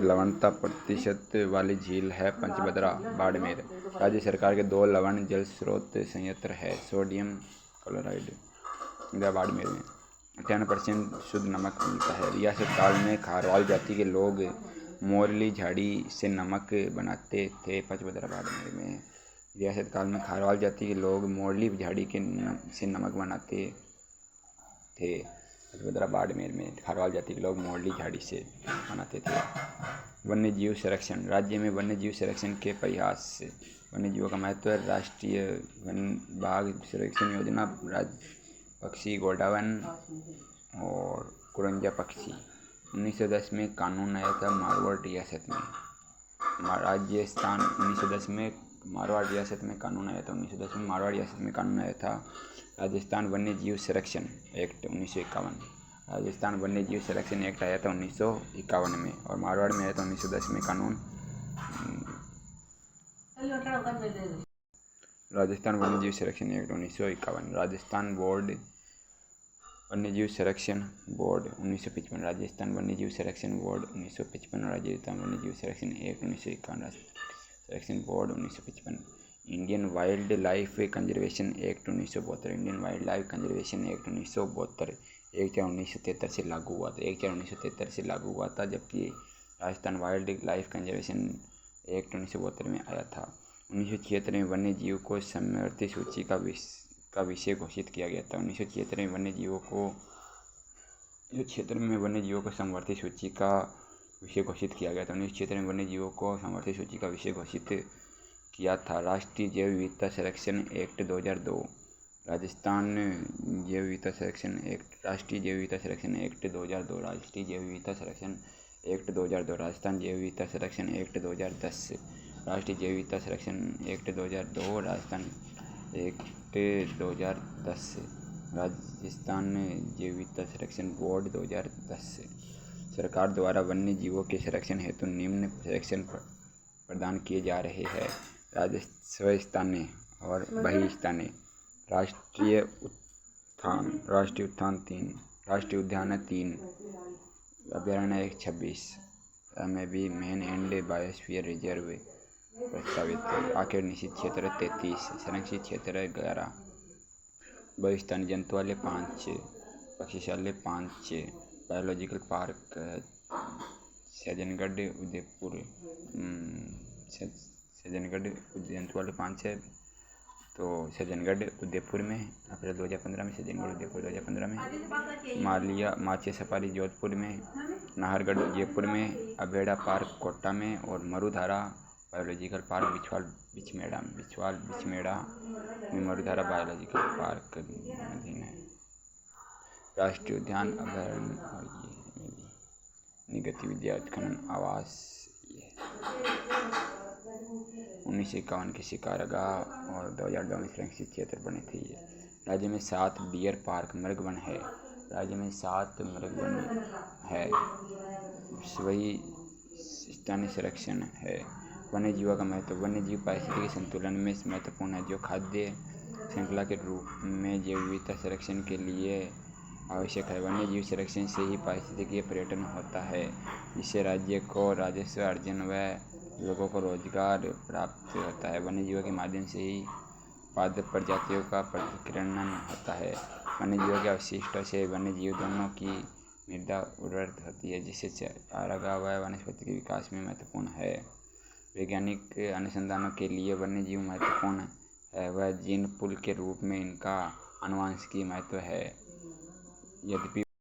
[SPEAKER 1] लवणता प्रतिशत वाली झील है पंचभद्रा बाड़मेर। राज्य सरकार के 2 लवण जल स्रोत संयंत्र है। सोडियम क्लोराइड बाड़मेर में 98% शुद्ध नमक मिलता है। रियासत काल में खारवाल जाति के लोग मोरली झाड़ी से नमक बनाते थे पंचभद्रा बाड़मेर में। रियासत काल में खारवाल जाति के लोग मोरली झाड़ी से नमक बनाते थे पंचभद्रा बाड़मेर में। खारवाल जाति के लोग मोरली झाड़ी से बनाते थे। वन्य जीव संरक्षण राज्य में वन्य जीव संरक्षण के प्रयास। वन्य जीवों का महत्व। राष्ट्रीय वन बाघ संरक्षण योजना, पक्षी गोडावन और कुरंजा पक्षी। 1910 में कानून आया था मारवाड़ रियासत में। राजस्थान 1910 में मारवाड़ रियासत में कानून आया था। 1910 में मारवाड़ रियासत में कानून आया था। राजस्थान वन्य जीव संरक्षण एक्ट 1951। राजस्थान वन्य जीव संरक्षण एक्ट आया था 1951 में और मारवाड़ में आया था 1910 में कानून। राजस्थान वन्य जीव संरक्षण एक्ट 1951। राजस्थान बोर्ड वन्य जीव संरक्षण बोर्ड 1955। राजस्थान वन्य जीव संरक्षण बोर्ड 1955। राजस्थान वन्य जीव संरक्षण एक्ट 1951। संरक्षण board 1955। Indian wild life conservation act 1972। Indian wild life conservation act 1972 1/4/1973 से लागू हुआ था। 1/4/1973 से लागू हुआ था, जबकि Rajasthan wild life conservation act 1972 में आया था। 1976 में वन्य जीव को समवर्ती सूची का विषय घोषित किया गया था। 1976 में वन्य जीवों को समवर्ती सूची का विषय घोषित किया गया था। 1976 में वन्य जीवों को समवर्ती सूची का विषय घोषित किया था। राष्ट्रीय जैव विविधता संरक्षण एक्ट 2002। राजस्थान जैव विविधता संरक्षण एक्ट। राष्ट्रीय जैव विविधता संरक्षण एक्ट 2002। राष्ट्रीय जैव विविधता संरक्षण एक्ट 2002। राजस्थान जैव विविधता संरक्षण एक्ट 2010। राष्ट्रीय जैव विविधता संरक्षण एक्ट 2002। राजस्थान एक्ट 2010। राजस्थान जैव विविधता संरक्षण बोर्ड 2010। सरकार द्वारा वन्य जीवों के संरक्षण हेतु निम्न संरक्षण प्रदान किए जा रहे हैं: स्वस्थानीय और बहिस्थानीय। राष्ट्रीय उद्यान 3, अभयारण्य 26 में भी मेन एंड बायोस्फीयर रिजर्व प्रस्तावित। आखिर निषिद्ध क्षेत्र 33, संरक्षित क्षेत्र 11, बहिस्थानीय जंतुआलय 5, पक्षीशाला 5, बायोलॉजिकल पार्क सज्जनगढ़ उदयपुर। सज्जनगढ़ जंतुआलय 5 है, तो सज्जनगढ़ उदयपुर में अप्रैल 2015 में, सज्जनगढ़ उदयपुर 2015 में, माचिया सफारी जोधपुर में, नाहरगढ़ जयपुर में, अबेड़ा पार्क कोटा में और मरुधारा बायोलॉजिकल पार्क बिछवाल बिछमेड़ा में मरुधारा बायोलॉजिकल पार्क अधीन है। राष्ट्रीय उद्यान अभयारण्य और ये गतिविधियाँ उत्खनन आवास 1951 के शिकारगाह और 2002 में संरक्षित क्षेत्र बने थे। राज्य में 7 डियर पार्क मृगवन है। राज्य में 7 मृगवन है। वही स्थानीय संरक्षण है। वन्य जीवों का महत्व। वन्य जीव पारिस्थितिकी संतुलन में महत्वपूर्ण है, जो खाद्य श्रृंखला के रूप में जैव विविधता संरक्षण के लिए आवश्यक है। वन्य जीव संरक्षण से ही पारिस्थितिकीय पर्यटन होता है, जिससे राज्य को राजस्व अर्जन व लोगों को रोजगार प्राप्त होता है। वन्य जीवों के माध्यम से ही पादप प्रजातियों का प्रतिकृणन होता है। वन्य जीवों के अवशिष्टों से वन्य जीव दोनों की मृदा उर्वर होती है, जिससे चारागाह व वनस्पति के विकास में महत्वपूर्ण है। वैज्ञानिक अनुसंधानों के लिए वन्य जीव महत्वपूर्ण है व जीन पूल के रूप में इनका आनुवंशिकी महत्व है। यद्यपि